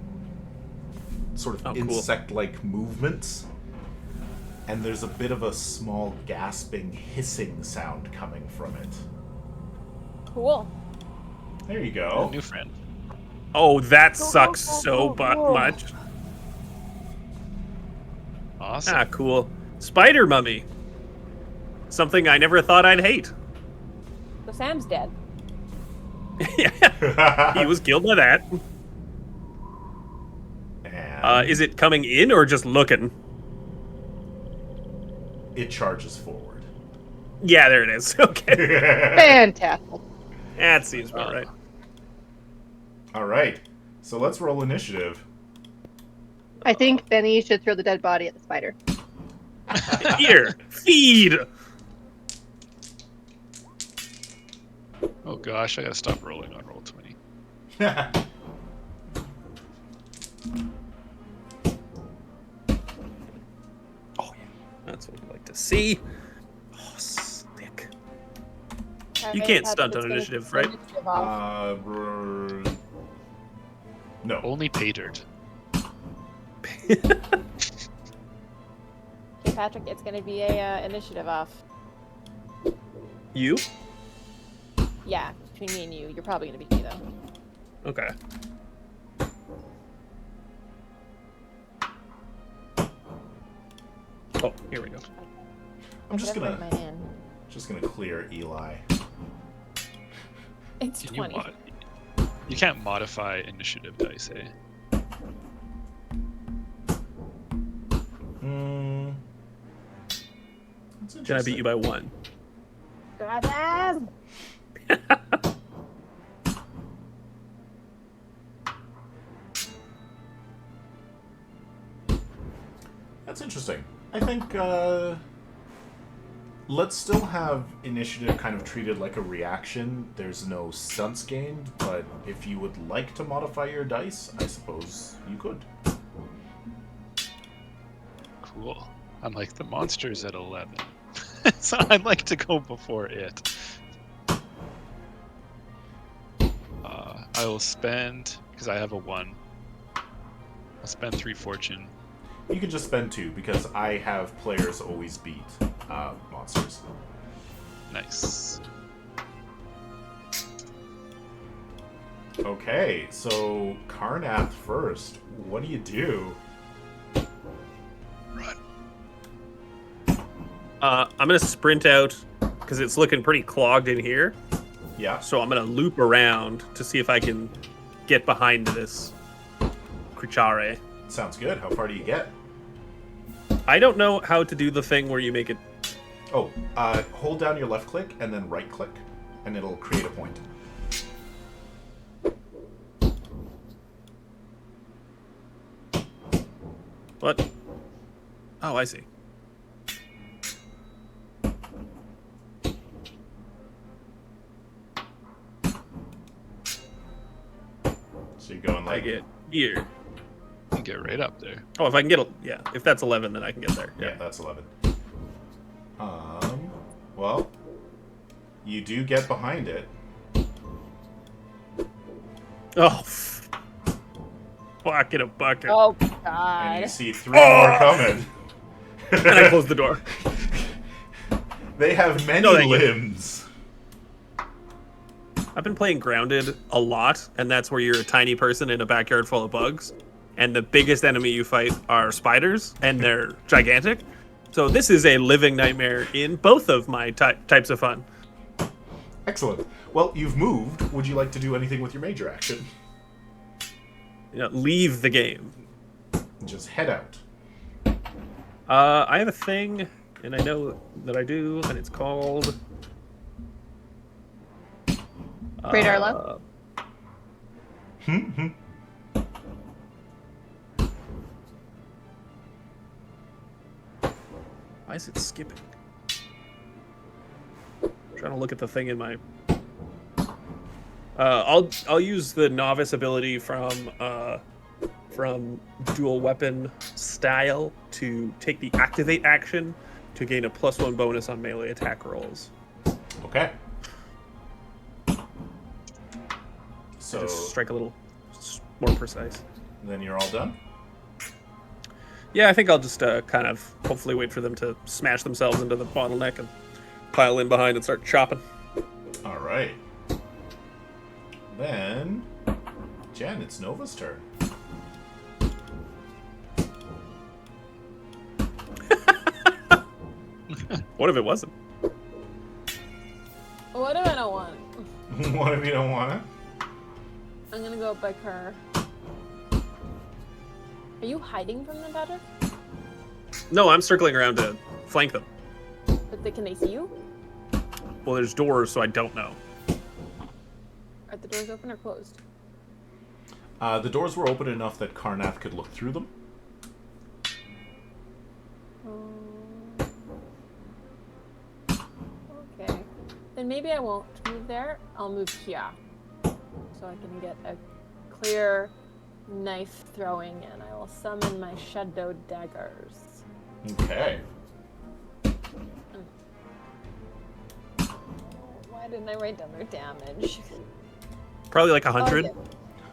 sort of insect-like movements. And there's a bit of a small gasping, hissing sound coming from it. Cool. There you go. New friend. Oh, that sucks so much. Awesome. Ah, cool. Spider mummy. Something I never thought I'd hate. So Sam's dead. Yeah. He was killed by that. And Is it coming in or just looking? it charges forward. Yeah, there it is. Okay. Fantastic. That seems about right. All right. So let's roll initiative. I think Benny should throw the dead body at the spider. Here, feed. Oh gosh, I gotta stop rolling on roll 20. Oh yeah, that's what we like to see. Oh, stick. You can't stunt on initiative, right? No. Only Patered. Okay, Patrick, it's going to be a initiative off. You? Yeah, between me and you. You're probably going to beat me, though. Okay. Oh, here we go. I'm just Write mine in. gonna clear Eli. It's Can 20. You can't modify initiative dice, eh? Can I beat you by 1? Gracias! That's interesting. I think let's still have initiative kind of treated like a reaction. There's no stunts gained, but if you would like to modify your dice, I suppose you could. Cool. Unlike the monsters at 11. So I'd like to go before it. I will spend, because I have a 1, I'll spend 3 fortune. You can just spend 2 because I have players always beat monsters. Nice. Okay, so Karnath first. What do you do? Run. I'm gonna sprint out because it's looking pretty clogged in here. Yeah. So I'm gonna loop around to see if I can get behind this creature. Sounds good. How far do you get? I don't know how to do the thing where you make it. Oh, hold down your left click and then right click, and it'll create a point. What? Oh, I see. So you're going I like get here. You can get right up there. Oh, if I can get if that's 11, then I can get there. yeah, that's 11. Well, you do get behind it. Oh, fuck in a bucket. Oh And you God. see 3 more coming. And I close the door. They have many No, thank you. limbs. I've been playing Grounded a lot, and that's where you're a tiny person in a backyard full of bugs, and the biggest enemy you fight are spiders, and they're gigantic. So this is a living nightmare in both of my types of fun. Excellent. Well, you've moved. Would you like to do anything with your major action? Leave the game. Just head out. I have a thing, and I know that I do, and it's called... Radar low? Why is it skipping? I'm trying to look at the thing in my... I'll use the novice ability from dual weapon style to take the activate action to gain a +1 bonus on melee attack rolls. Okay. So So just strike a little more precise. then you're all done? Yeah, I think I'll just kind of hopefully wait for them to smash themselves into the bottleneck and pile in behind and start chopping. All right. Then, Jen, it's Nova's turn. What if it wasn't? What if I don't want? What if you don't want it? I'm gonna go up by car. Are you hiding from them better? No, I'm circling around to flank them. Can they see you? Well, there's doors, so I don't know. Are the doors open or closed? The doors were open enough that Karnath could look through them. Okay. Then maybe I won't move there. I'll move here. So I can get a clear knife throwing, and I will summon my shadow daggers. Okay. Why didn't I write down their damage? Probably like 100. Oh,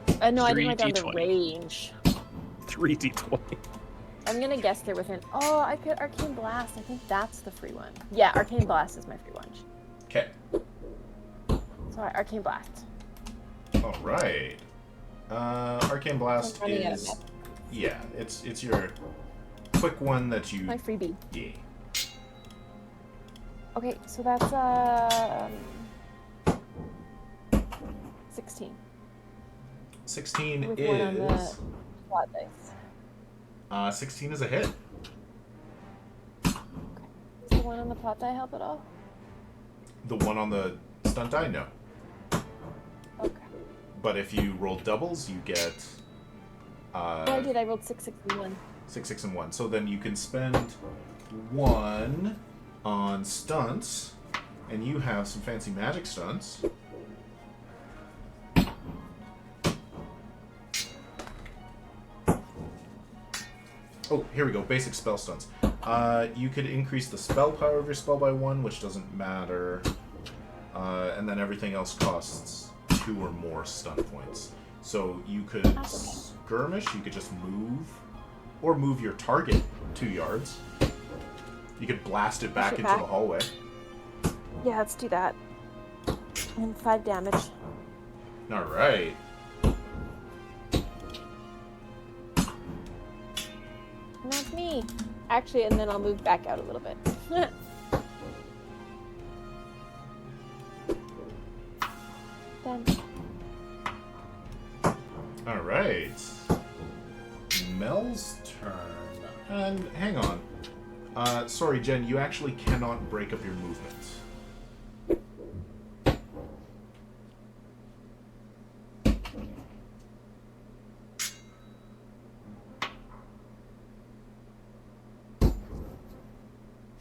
yeah. No, I didn't write down the 3d20. range. 3d20. I'm gonna guess they're within. Oh, I could Arcane Blast. I think that's the free one. Yeah, Arcane Blast is my free one. Okay. Sorry, Arcane Blast. All right. Arcane Blast I'm running out of is... map. Yeah, it's your quick one that you... My freebie. Yeah. Okay, so that's 16. 16 With one on the is... plot dice. 16 is a hit. Does the one on the plot die help at all? The one on the stunt die, no. Okay. But if you roll doubles, you get... Oh, I did. I rolled 6, 6, and 1. 6, 6, and 1. So then you can spend 1 on stunts, and you have some fancy magic stunts. Oh, here we go. Basic spell stunts. You could increase the spell power of your spell by 1, which doesn't matter. And then everything else costs 2 or more stun points. So you could skirmish, you could just move, or move your target 2 yards. You could blast it back Push it into back. the hallway. Yeah, let's do that. And 5 damage. Alright. And that's me. Actually, and then I'll move back out a little bit. Done. Alright. Mel's turn. And hang on. Sorry, Jen, you actually cannot break up your movement.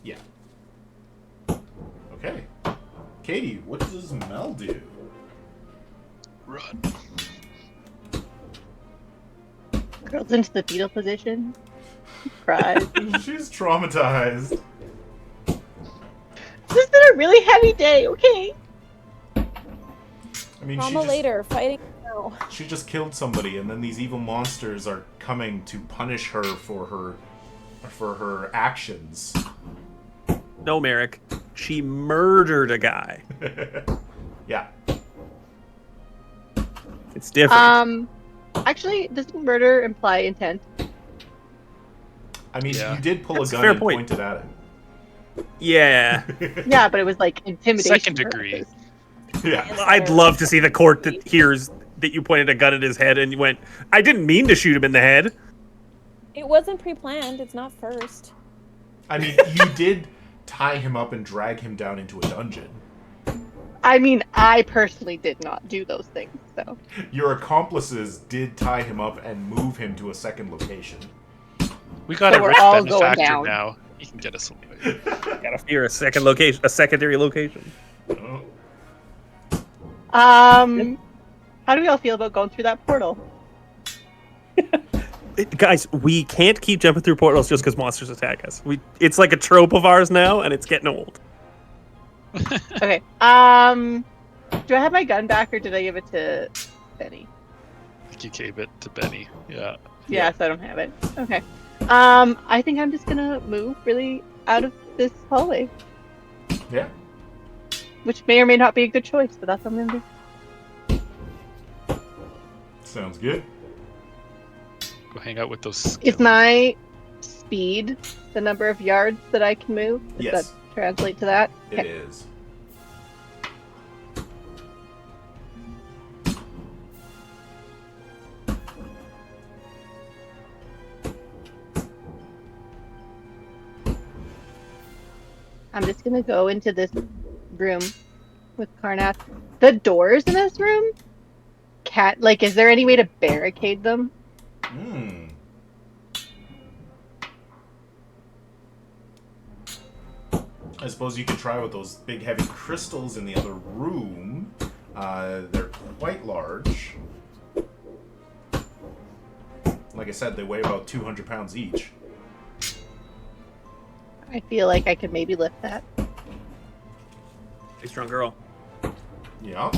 Yeah. Okay. Katie, what does Mel do? Run. Curls into the fetal position. Cries. She's traumatized. This has been a really heavy day, okay? I mean, Trauma later, fighting now. she just killed somebody, and then these evil monsters are coming to punish her for her actions. No, Meric. She murdered a guy. Yeah. It's different. Actually, does murder imply intent? I mean, Yeah. you did pull That's a a gun fair and point. pointed at Yeah. it. Yeah, but it was like intimidation. Second degree. purposes. Yeah. I'd love to see the court that hears that you pointed a gun at his head and you went, I didn't mean to shoot him in the head. It wasn't pre-planned. It's not first. I mean, you did tie him up and drag him down into a dungeon. I mean, I personally did not do those things, so. Your accomplices did tie him up and move him to a second location. We got So a we're rich all going benefactor down. now. He can get us away. Gotta fear a secondary location. Oh. How do we all feel about going through that portal? Guys, we can't keep jumping through portals just because monsters attack us. It's like a trope of ours now, and it's getting old. Okay. Do I have my gun back, or did I give it to Benny? I think you gave it to Benny. Yeah. Yes, I don't have it. Okay. I think I'm just gonna move really out of this hallway, Yeah. which may or may not be a good choice, but that's what I'm gonna do. Sounds good. Go hang out with those. Is skeletons. my speed the number of yards that I can move? Does Yes. that translate to that? It is. I'm just gonna go into this room with Karnath. The doors in this room is there any way to barricade them? Hmm. I suppose you could try with those big heavy crystals in the other room. They're quite large. Like I said, they weigh about 200 pounds each. I feel like I could maybe lift that. Hey, strong girl. Yeah.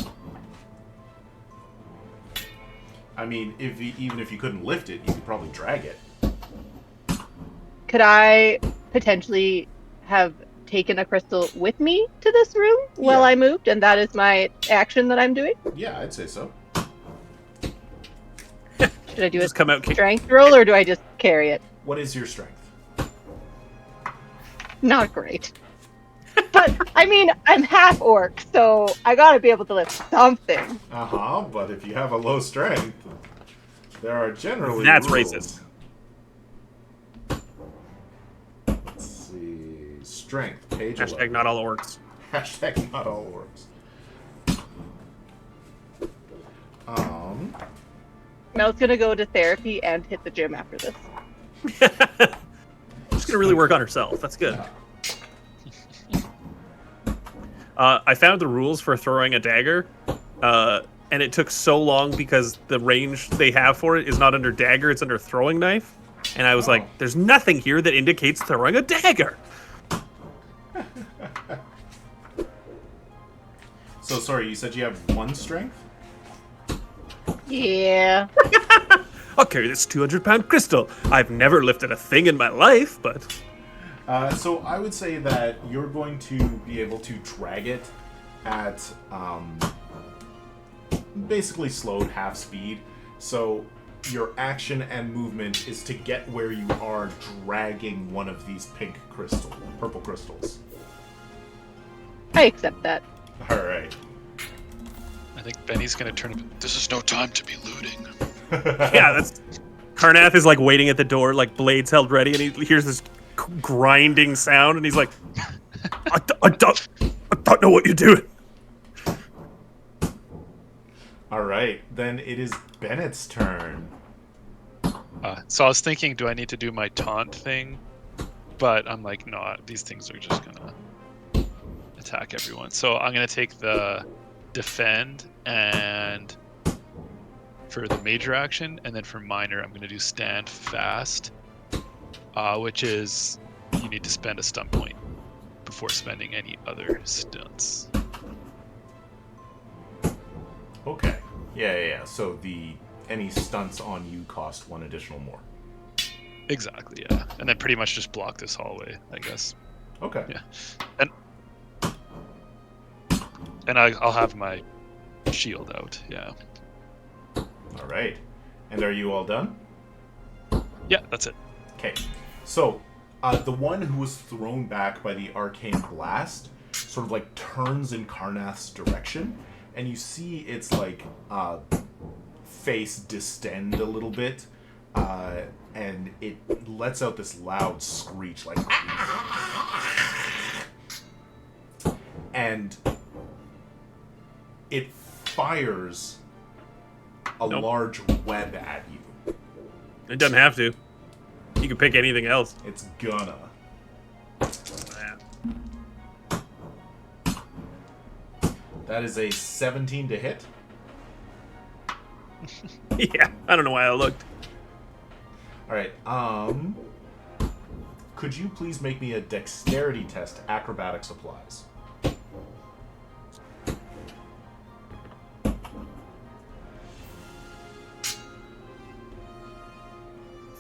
I mean, even if you couldn't lift it, you could probably drag it. Could I potentially have taken a crystal with me to this room while Yeah. I moved, and that is my action that I'm doing? Yeah, I'd say so. Should I do a Just come out kick. strength roll, or do I just carry it? What is your strength? Not great. But, I mean, I'm half orc, so I gotta be able to lift something. Uh-huh, but if you have a low strength, there are generally That's rules. racist. Let's see. Strength, page 11. Hashtag not all orcs. Hashtag not all orcs. Mel's gonna go to therapy and hit the gym after this. She's gonna really work on herself. That's good. I found the rules for throwing a dagger, and it took so long because the range they have for it is not under dagger; it's under throwing knife. And I was like, "There's nothing here that indicates throwing a dagger." So sorry, you said you have one strength? Yeah. I'll carry this 200-pound crystal. I've never lifted a thing in my life, but So I would say that you're going to be able to drag it at basically slowed half speed. So your action and movement is to get where you are dragging one of these purple crystals. I accept that. All right. I think Benny's gonna turn up. This is no time to be looting. yeah, that's. Karnath is like waiting at the door, like blades held ready, and he hears this grinding sound, and he's like, I don't know what you're doing." All right, then it is Bennett's turn. So I was thinking, do I need to do my taunt thing? But I'm like, no, these things are just gonna attack everyone. So I'm gonna take the defend and for the major action, and then for minor, I'm going to do stand fast, which is you need to spend a stunt point before spending any other stunts. Okay. Yeah. So any stunts on you cost 1 additional more. Exactly, yeah. And then pretty much just block this hallway, I guess. Okay. Yeah. And I'll have my shield out, yeah. All right. And are you all done? Yeah, that's it. Okay. So, the one who was thrown back by the arcane blast sort of like turns in Karnath's direction, and you see its like face distend a little bit, and it lets out this loud screech, like, and it fires a large web at you. It doesn't have to. You can pick anything else. It's gonna. That is a 17 to hit. Yeah, I don't know why I looked. All right. Could you please make me a dexterity test, acrobatics applies?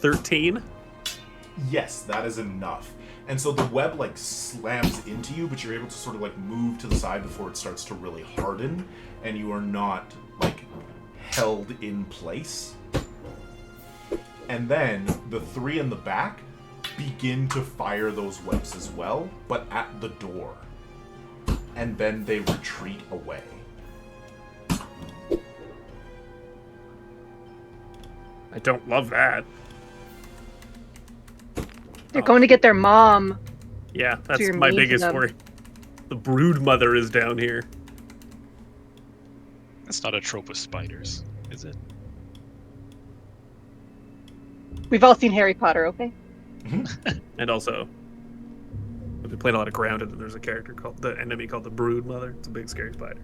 $13. Yes, that is enough. And so the web like slams into you, but you're able to sort of like move to the side before it starts to really harden, and you are not like held in place. And then the 3 in the back begin to fire those webs as well, but at the door. And then they retreat away. I don't love that. They're going to get their mom. Yeah, that's you're my mean to biggest them. worry. The brood mother is down here. That's not a trope of spiders, is it? We've all seen Harry Potter, okay? And also, I've been playing a lot of Grounded, and there's a character called the enemy called the brood mother. It's a big scary spider.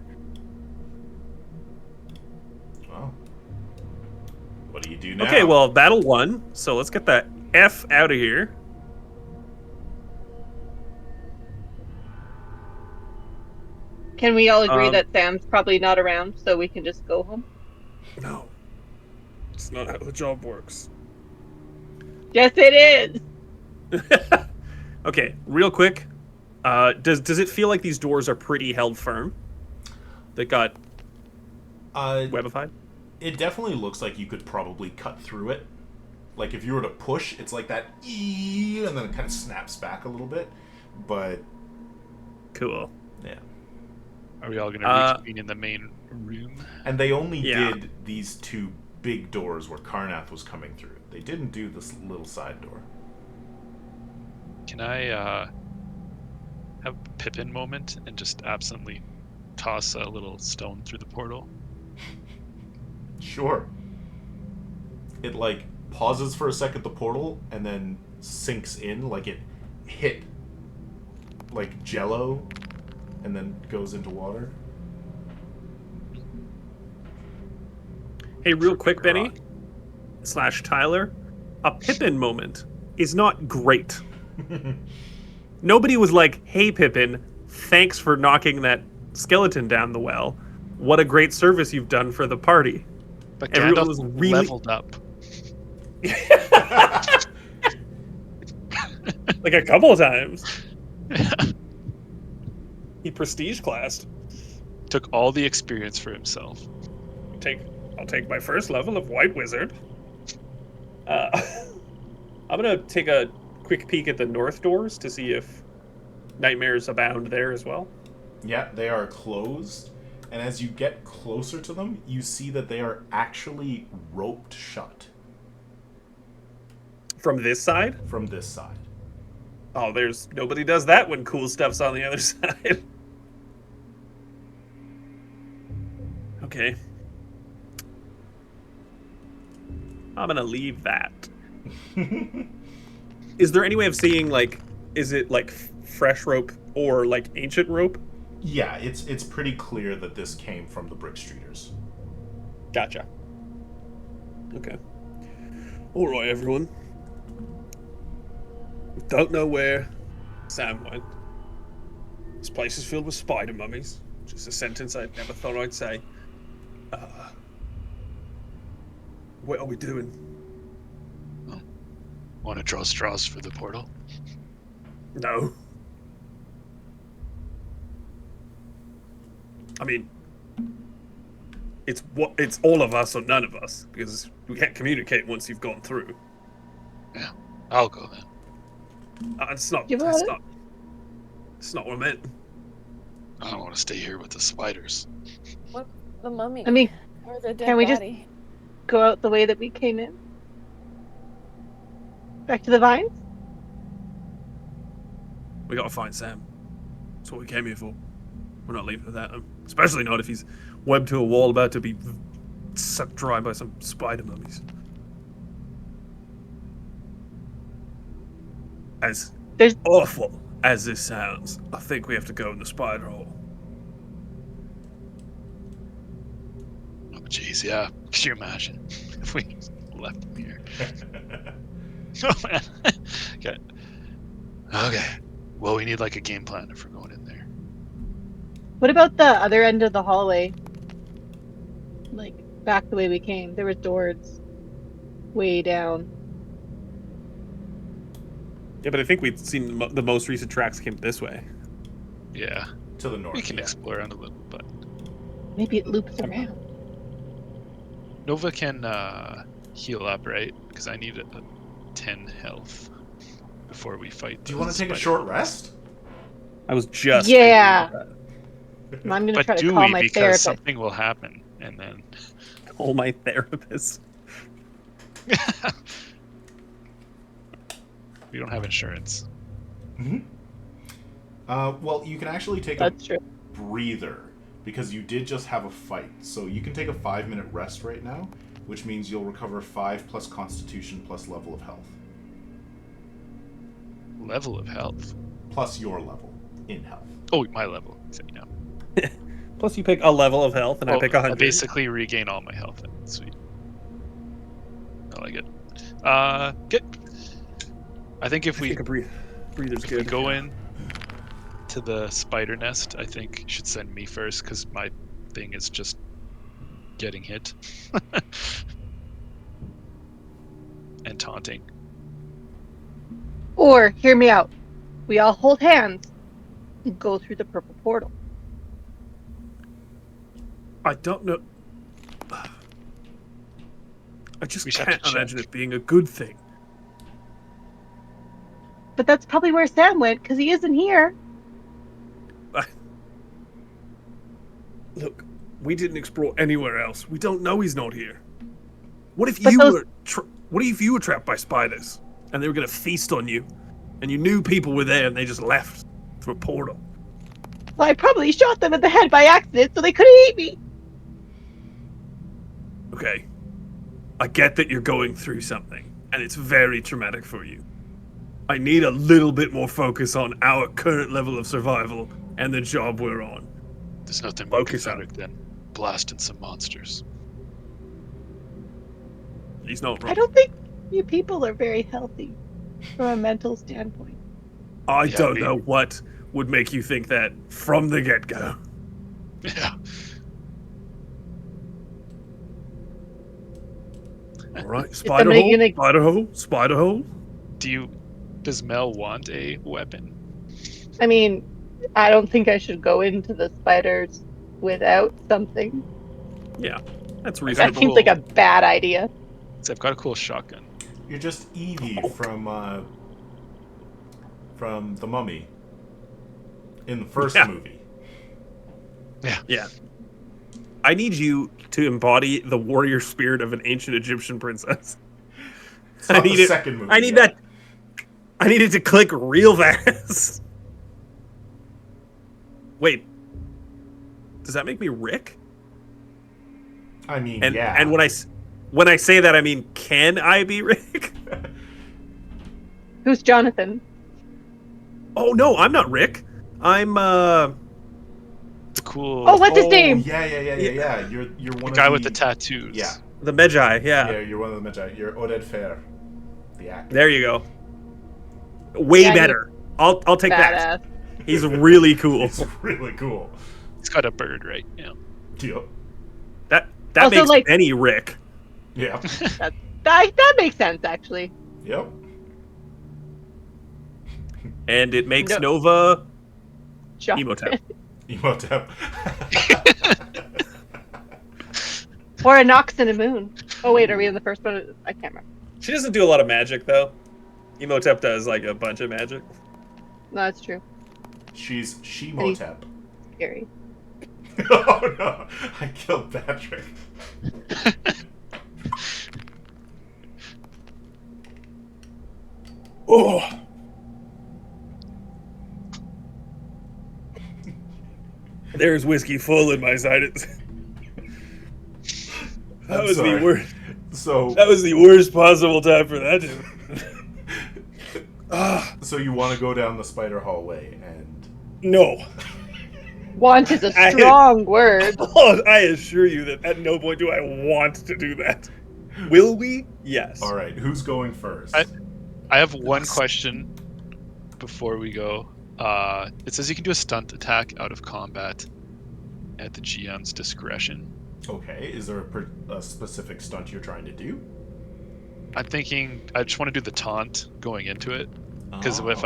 Well, what do you do now? Okay, well, battle 1, so let's get that F out of here. Can we all agree that Sam's probably not around, so we can just go home? No. It's not how the job works. Yes, it is! Okay, real quick. Does it feel like these doors are pretty held firm? That got webified? It definitely looks like you could probably cut through it. Like if you were to push, it's like that, and then it kind of snaps back a little bit. But Cool. yeah. Are we all going to reconvene in the main room? And they only Yeah. did these 2 big doors where Karnath was coming through. They didn't do this little side door. Can I have a Pippin moment and just absently toss a little stone through the portal? Sure. It like pauses for a second, the portal, and then sinks in like it hit like jello and then goes into water. Hey, real quick, Benny / Tyler, a Pippin moment is not great. Nobody was like, "Hey, Pippin, thanks for knocking that skeleton down the well. What a great service you've done for the party." But Everyone Gandalf was really- leveled up. Like a couple of times. He prestige classed. Took all the experience for himself. I'll take my first level of White Wizard. I'm gonna take a quick peek at the north doors to see if nightmares abound there as well. Yeah, they are closed. And as you get closer to them, you see that they are actually roped shut From this side? from this side. Oh, nobody does that when cool stuff's on the other side. Okay. I'm gonna leave that. Is there any way of seeing, like, is it like fresh rope or like ancient rope? Yeah, it's pretty clear that this came from the Brick Streeters. Gotcha. Okay. All right, everyone. We don't know where Sam went. This place is filled with spider mummies, which is a sentence I never thought I'd say. What are we doing? Want to draw straws for the portal? No. I mean, it's all of us or none of us, because we can't communicate once you've gone through. Yeah, I'll go then. It's not You what I meant. I don't want to stay here with the spiders. What? The mummy? I mean, Or the dead can we just body? go out the way that we came in? Back to the vines? We gotta find Sam. That's what we came here for. We're not leaving without him. Especially not if he's webbed to a wall about to be sucked dry by some spider mummies. As awful as this sounds, I think we have to go in the spider hole. Oh, jeez, yeah. Could you imagine if we left him here? Oh, man. Okay. Okay. Well, we need like a game plan if we're going in there. What about the other end of the hallway? Like, back the way we came. There were doors way down. Yeah, but I think we've seen the most recent tracks came this way. Yeah. To the north. We can yeah. explore around a little, but Maybe it loops around. Nova can heal up, right? Because I need a 10 health before we fight. Do you want to take a short rest? I was just Yeah. thinking about I'm gonna But try to do call we? my Because therapist. something will happen, and then. that. All my therapists. We don't have insurance. Mm-hmm. Well, you can actually take That's a true. breather because you did just have a fight. So you can take a 5-minute rest right now, which means you'll recover 5 plus Constitution plus level of health. Level of health. Plus your level in health. Oh, my level. So, you know. Plus, you pick a level of health, and I pick 100. I basically regain all my health. Sweet. I like it. Good. I think if we breather's if good. we go in to the spider nest, I think you should send me first because my thing is just getting hit and taunting. Or, hear me out. We all hold hands and go through the purple portal. I don't know. I just We should can't have to imagine check. it being a good thing. But that's probably where Sam went, because he isn't here. Look, we didn't explore anywhere else. We don't know he's not here. What if But you those- were? What if you were trapped by spiders, and they were going to feast on you, and you knew people were there, and they just left through a portal? Well, I probably shot them in the head by accident, so they couldn't eat me. Okay, I get that you're going through something, and it's very traumatic for you. I need a little bit more focus on our current level of survival and the job we're on. There's nothing more Focus on cathartic than blasting some monsters. He's not wrong. I don't think you people are very healthy from a mental standpoint. I Yeah, don't we- know what would make you think that from the get-go. Yeah. All right, spider somebody hole, gonna- spider hole, spider hole. Does Mel want a weapon? I mean, I don't think I should go into the spiders without something. Yeah, that's That reasonable. seems like a bad idea. So I've got a cool shotgun. You're just Evie from The Mummy in the first Yeah. movie. Yeah. I need you to embody the warrior spirit of an ancient Egyptian princess. It's not the need it- second movie. I need yet. that. I need it to click real fast. Wait. Does that make me Rick? I mean, And yeah. and when I say that, I mean, can I be Rick? Who's Jonathan? Oh no, I'm not Rick. I'm The cool Oh, what's his name? Yeah. You're one the of guy the, with the tattoos. Yeah. The Magi, yeah. Yeah, you're one of the Magi. You're Oded Fair, the actor. There you go. Way Yeah, better. I'll take Badass. that. He's really cool. He's really cool. It's got a bird, right? Yeah. Yep. That Also, makes like- Benny Rick. Yeah. That makes sense, actually. Yep. And it makes No. Nova Jonathan. Emotep. Emotep. Or a Nox and a Moon. Oh, wait, are we in the first one? I can't remember. She doesn't do a lot of magic, though. Emotep does, like, a bunch of magic. No, that's true. She's Shemotep. Scary. Oh no! I killed Patrick. Oh. There's whiskey full in my side. That I'm was sorry. the worst. So, That was the worst possible time for that to. so you want to go down the spider hallway and No. Want is a strong word. Oh, I assure you that at no point do I want to do that. Will we? Yes. all right, who's going first? I have one question before we go. It says you can do a stunt attack out of combat at the GM's discretion. Okay, is there a specific stunt you're trying to do? I'm thinking I just want to do the taunt going into it, because Oh, if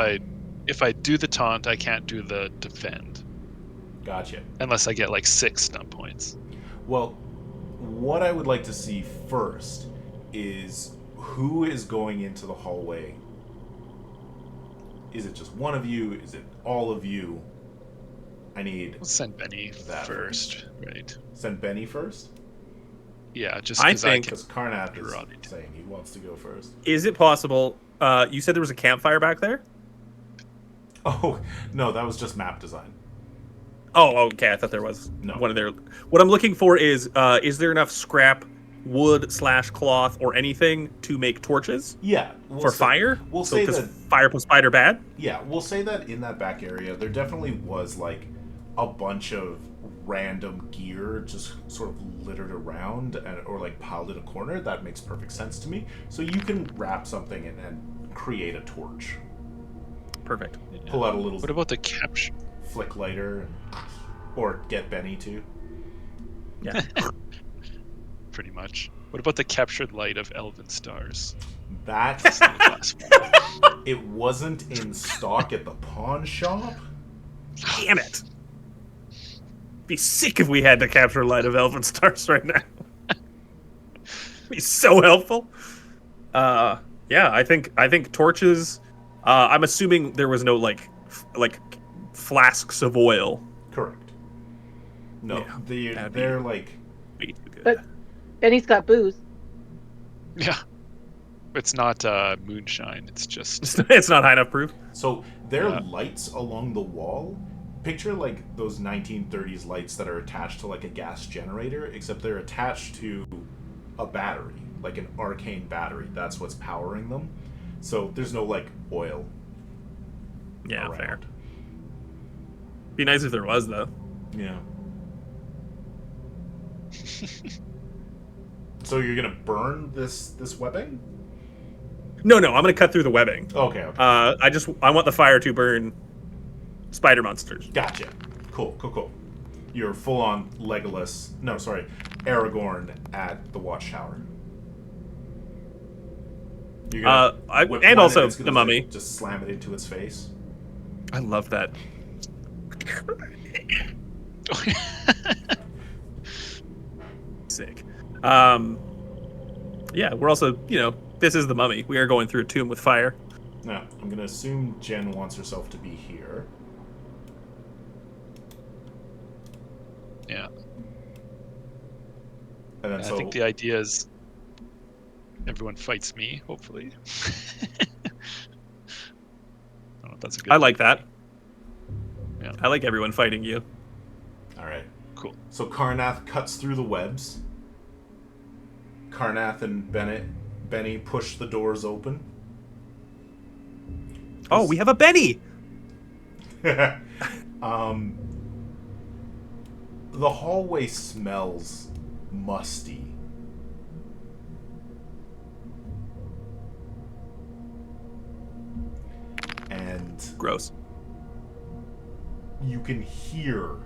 I do the taunt, I can't do the defend Gotcha. unless I get like 6 stunt points. Well, what I would like to see first is who is going into the hallway. Is it just one of you? Is it all of you? I need Let's send Benny That first, right? send Benny first Yeah, just I 'cause think- because Karnath You're is on it. saying he wants to go first. Is it possible? You said there was a campfire back there? Oh no, that was just map design. Oh, okay. I thought there was No. one of their. What I'm looking for is there enough scrap, wood/cloth, or anything to make torches Yeah, for fire? We'll say because that. fire plus spider bad. Yeah, we'll say that in that back area, there definitely was like a bunch of random gear just sort of littered around or like piled in a corner. That makes perfect sense to me. So you can wrap something and create a torch. Perfect. Pull out a little What about the capture? flick lighter, or get Benny to. Yeah. Pretty much. What about the captured light of Elven Stars? That That's the last one. it wasn't in stock at the pawn shop. Damn it. Be sick if we had to capture light of Elven Stars right now. Be so helpful. Yeah, I think torches. I'm assuming there was no like flasks of oil. Correct. No, Yeah, that'd be- they're like Way too good. But Benny's got booze. Yeah. It's not moonshine. It's just It's not high enough proof. so they're Yeah. lights along the wall. Picture like those 1930s lights that are attached to like a gas generator, except they're attached to a battery, like an arcane battery. That's what's powering them. So there's no like oil Yeah, around. fair. Be nice if there was though. Yeah. So you're gonna burn this webbing? No, I'm gonna cut through the webbing. Okay. I want the fire to burn spider monsters. Gotcha. Cool. You're full on Legolas. No, sorry, Aragorn at the Watchtower. You're gonna whip and one also it's gonna the mummy. Just slam it into its face. I love that. Sick. Yeah, we're also, this is the mummy. We are going through a tomb with fire. Now, I'm gonna assume Jen wants herself to be here. yeah. And then I so think the idea is everyone fights me, hopefully. I don't know if that's a good I like that. Yeah. I like everyone fighting you. all right. Cool. So Karnath cuts through the webs. Karnath and Benny push the doors open. Oh, we have a Benny. The hallway smells musty. Gross. you can hear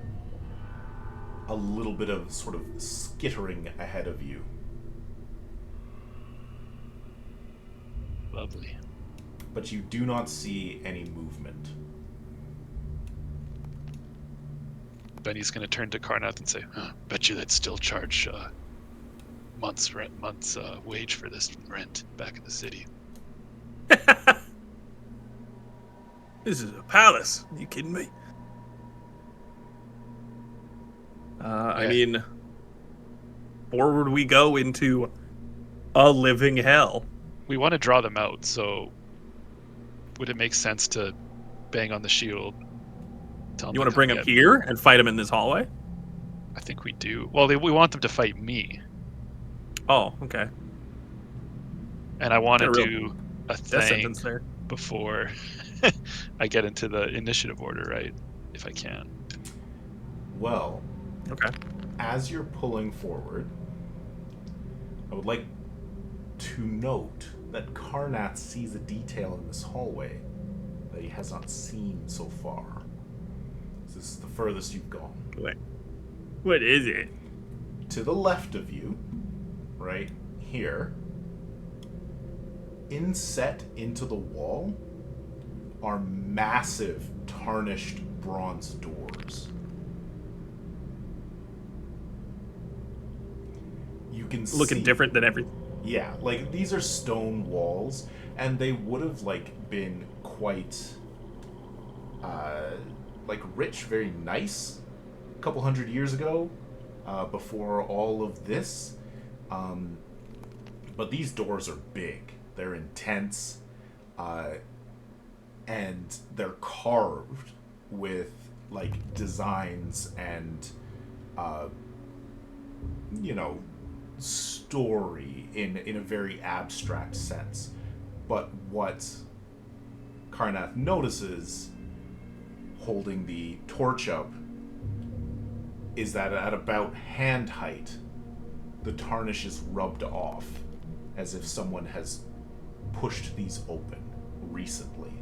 a little bit of sort of skittering ahead of you. Lovely. But you do not see any movement. Benny's going to turn to Karnath and say, bet you they'd still charge month's wage for this rent back in the city. This is a palace. Are you kidding me? I mean, forward we go into a living hell. We want to draw them out, so would it make sense to bang on the shield? You want to bring them here and fight them in this hallway? I think we do. Well, we want them to fight me. Oh, okay. And I want to do a thing there before I get into the initiative order, right? If I can. Well, okay. As you're pulling forward, I would like to note that Karnath sees a detail in this hallway that he has not seen so far. This is the furthest you've gone. Wait. What is it? To the left of you, right here, inset into the wall are massive tarnished bronze doors. You can looking different than everything. Yeah, like these are stone walls, and they would have been quite rich, very nice a couple hundred years ago, before all of this. But these doors are big. They're intense, and they're carved with designs and story in a very abstract sense. But what Karnath notices, holding the torch up, is that at about hand height, the tarnish is rubbed off, as if someone has pushed these open recently.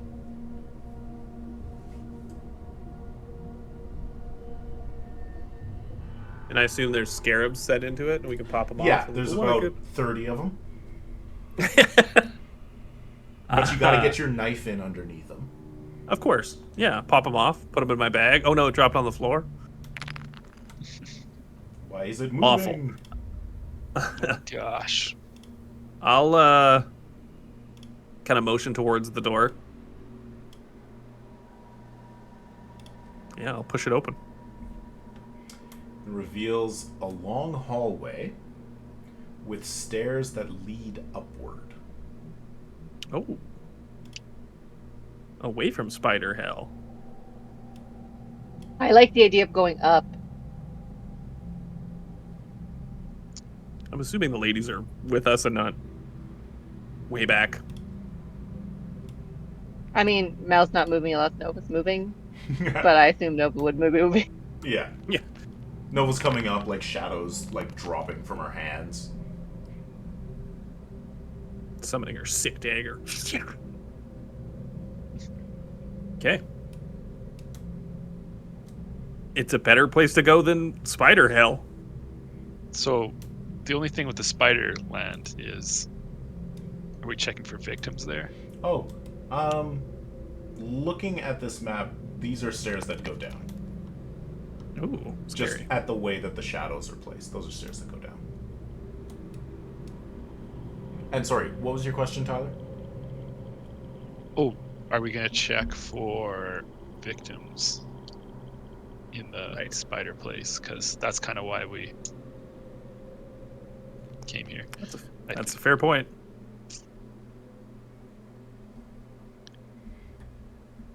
And I assume there's scarabs set into it, and we can pop them off. Yeah, there's about 30 of them. But you gotta get your knife in underneath them. Of course. Yeah, pop them off, put them in my bag. Oh no, it dropped on the floor. Why is it moving? Awful. Gosh. I'll kind of motion towards the door. Yeah, I'll push it open. It reveals a long hallway with stairs that lead upward. Oh. Away from spider hell. I like the idea of going up. I'm assuming the ladies are with us and not way back. I mean, Mel's not moving unless Nova's moving, but I assume Nova would be moving. Yeah. Yeah. Nova's coming up, shadows, dropping from her hands. Summoning her sick dagger. Okay. It's a better place to go than spider hell. So, the only thing with the spider land is, are we checking for victims there? Oh, looking at this map, these are stairs that go down. Ooh, Just scary. at the way that the shadows are placed. Those are stairs that go down. And sorry, what was your question, Tyler? Oh, are we going to check for victims in the spider place? Because that's kind of why we came here. That's a fair point.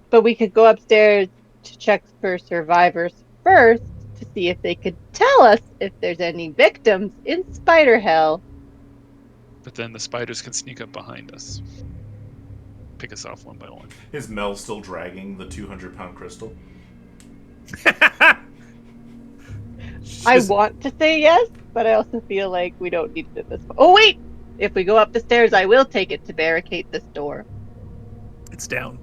But we could go upstairs to check for survivors first to see if they could tell us if there's any victims in spider hell. But then the spiders can sneak up behind us. Pick us off one by one. Is Mel still dragging the 200-pound crystal? I want to say yes, but I also feel like we don't need it at this point. Oh, wait! If we go up the stairs, I will take it to barricade this door. It's down.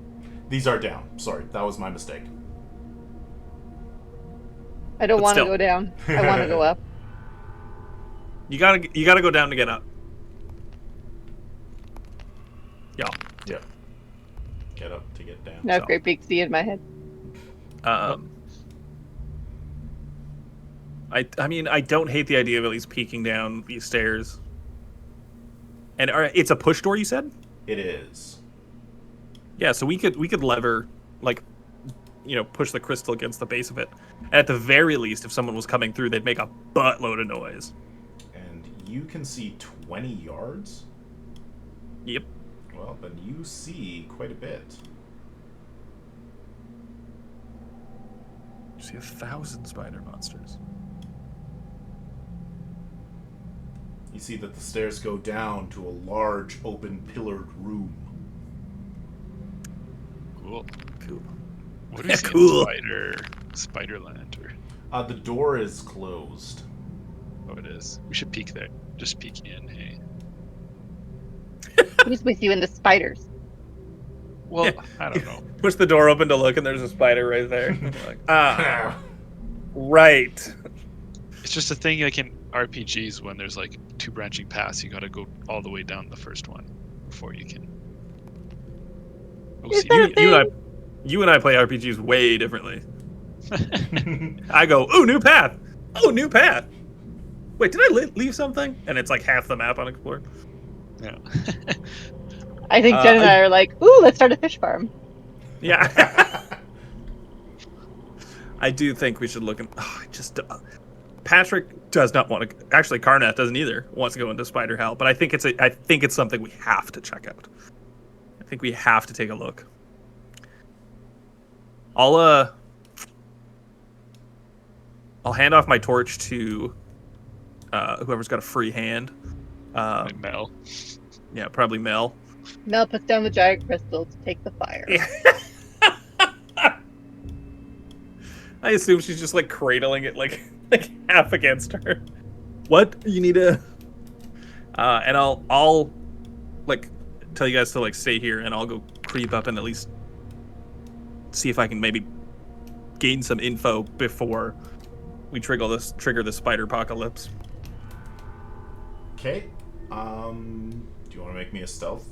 These are down. Sorry, that was my mistake. I don't But want to still. go down. I want to go up. You gotta go down to get up. Yeah. Yep. Get up to get down. Now So. great big C in my head. I mean, I don't hate the idea of at least peeking down these stairs. And it's a push door, you said? It is. Yeah, so we could lever, like, push the crystal against the base of it. And at the very least, if someone was coming through, they'd make a buttload of noise. And you can see 20 yards? Yep. Well, then you see quite a bit. You see 1,000 spider monsters. You see that the stairs go down to a large, open, pillared room. Cool. Cool. What do you see Cool. in Spiderland? Or The door is closed. oh, it is. We should peek there. Just peek in. Hey. Who's with you in the spiders? Well, I don't know. Push the door open to look, and there's a spider right there. Like, right. It's just a thing like in RPGs when there's like 2 branching paths, you got to go all the way down the first one before you can. Is that a thing? You and I play RPGs way differently. I go, ooh, new path. Oh, new path. Wait, did I leave something? And it's like half the map unexplored. Yeah. I think Jen and I are like, ooh, let's start a fish farm. Yeah. I do think we should look in. Patrick does not want to. Actually, Karnath doesn't either. Wants to go into Spider Hell, but I think it's something we have to check out. I think we have to take a look. I'll hand off my torch to whoever's got a free hand. Mel. Yeah, probably Mel. Mel puts down the giant crystal to take the fire. Yeah. I assume she's just like cradling it like half against her. What? You need to and I'll like tell you guys to like stay here, and I'll go creep up and at least see if I can maybe gain some info before we trigger the spider apocalypse. Okay. Do you want to make me a stealth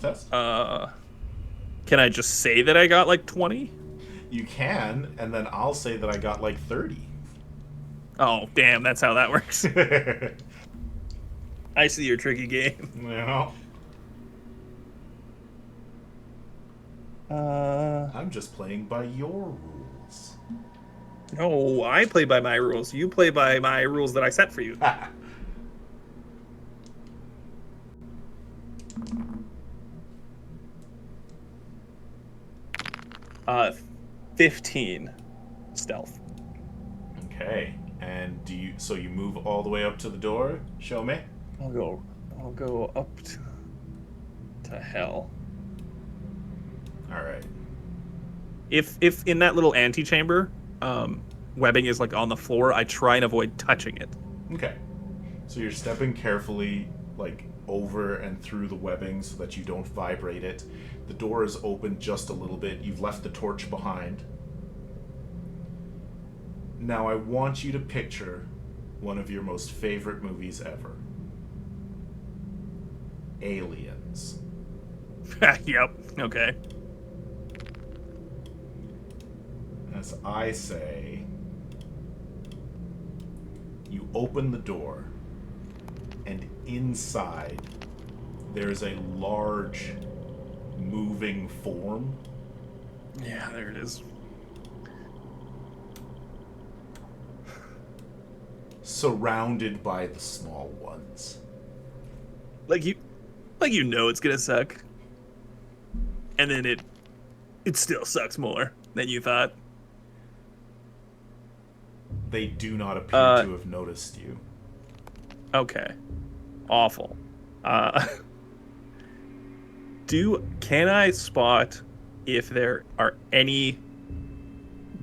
test? Can I just say that I got like 20? You can, and then I'll say that I got like 30. Oh, damn, that's how that works. I see your tricky game. No. I'm just playing by your rules. No, I play by my rules. You play by my rules that I set for you. 15 stealth. Okay. And so you move all the way up to the door? Show me. I'll go up to hell. All right. If in that little antechamber, webbing is like on the floor, I try and avoid touching it. Okay. So you're stepping carefully, like, over and through the webbing so that you don't vibrate it. The door is open just a little bit. You've left the torch behind. Now I want you to picture one of your most favorite movies ever. Aliens. Yep. Okay. As I say, you open the door, and inside there's a large moving form. Yeah, there it is. Surrounded by the small ones. Like you know it's gonna suck. And then it still sucks more than you thought. They do not appear to have noticed you. Okay. Awful. Can I spot if there are any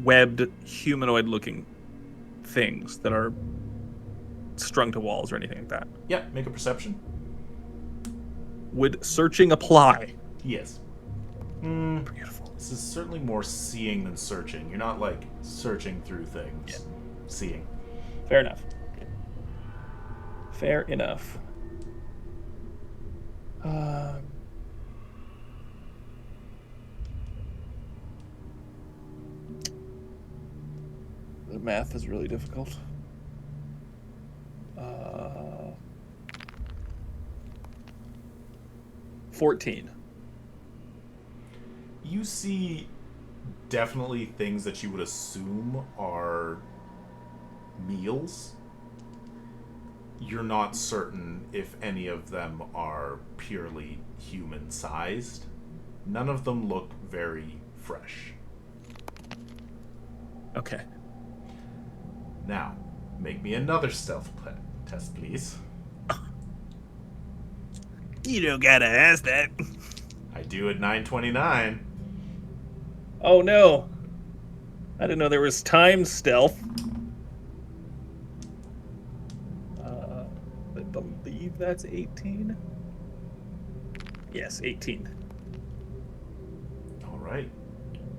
webbed humanoid looking things that are strung to walls or anything like that? Yeah, make a perception. Would searching apply? Yes. Beautiful. This is certainly more seeing than searching. You're not like searching through things. Yeah. Seeing. Fair enough. Fair enough. The math is really difficult. 14. You see definitely things that you would assume are meals. You're not certain if any of them are purely human-sized. None of them look very fresh. Okay. Now, make me another stealth test, please. You don't gotta ask that. I do at 929. Oh no. I didn't know there was time stealth. I believe that's 18. Yes, 18. All right.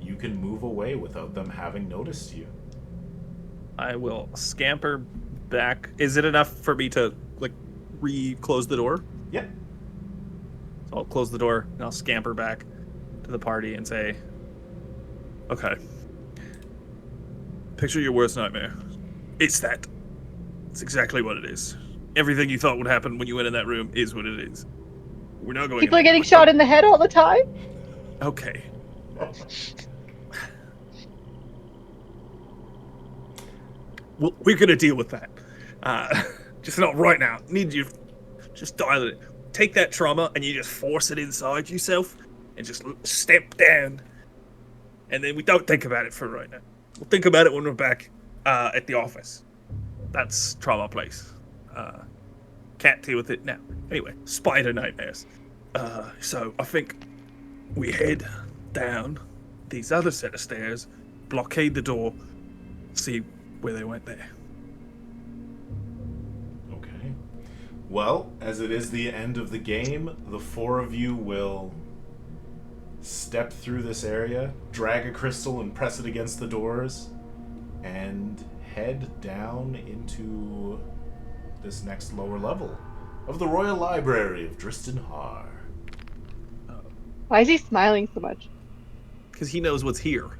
You can move away without them having noticed you. I will scamper back. Is it enough for me to, like, re-close the door? Yep. So I'll close the door and I'll scamper back to the party and say, okay. Picture your worst nightmare. It's that. It's exactly what it is. Everything you thought would happen when you went in that room is what it is. We're not going. People are getting shot in the head all the time. Okay. Well, we're gonna deal with that. Just not right now. Need you. Just dial it. Take that trauma and you just force it inside yourself and just step down. And then we don't think about it for right now. We'll think about it when we're back at the office. That's trauma place. Can't deal with it now. Anyway, spider nightmares. So I think we head down these other set of stairs, blockade the door, see where they went there. Okay. Well, as it is the end of the game, the four of you will step through this area, drag a crystal and press it against the doors, and head down into this next lower level of the Royal Library of Dristan Har. Why is he smiling so much? Because he knows what's here.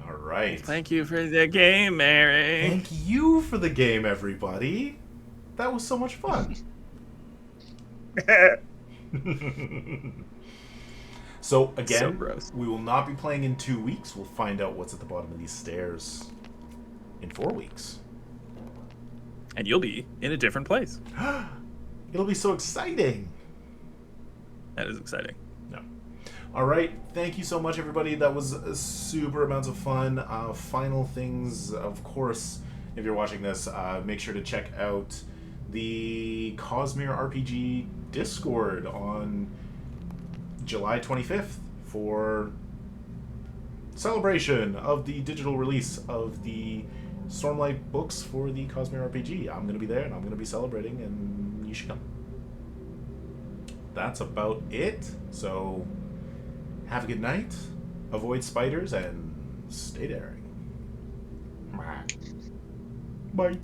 All right. Thank you for the game, Mary. Thank you for the game, everybody. That was so much fun. So, again, So gross. we will not be playing in 2 weeks. We'll find out what's at the bottom of these stairs in 4 weeks. And you'll be in a different place. It'll be so exciting. That is exciting. No. All right. Thank you so much, everybody. That was super amounts of fun. Final things, of course, if you're watching this, make sure to check out the Cosmere RPG Discord on July 25th for celebration of the digital release of the Stormlight books for the Cosmere RPG. I'm going to be there and I'm going to be celebrating, and you should come. That's about it. So have a good night, avoid spiders, and stay daring. Bye.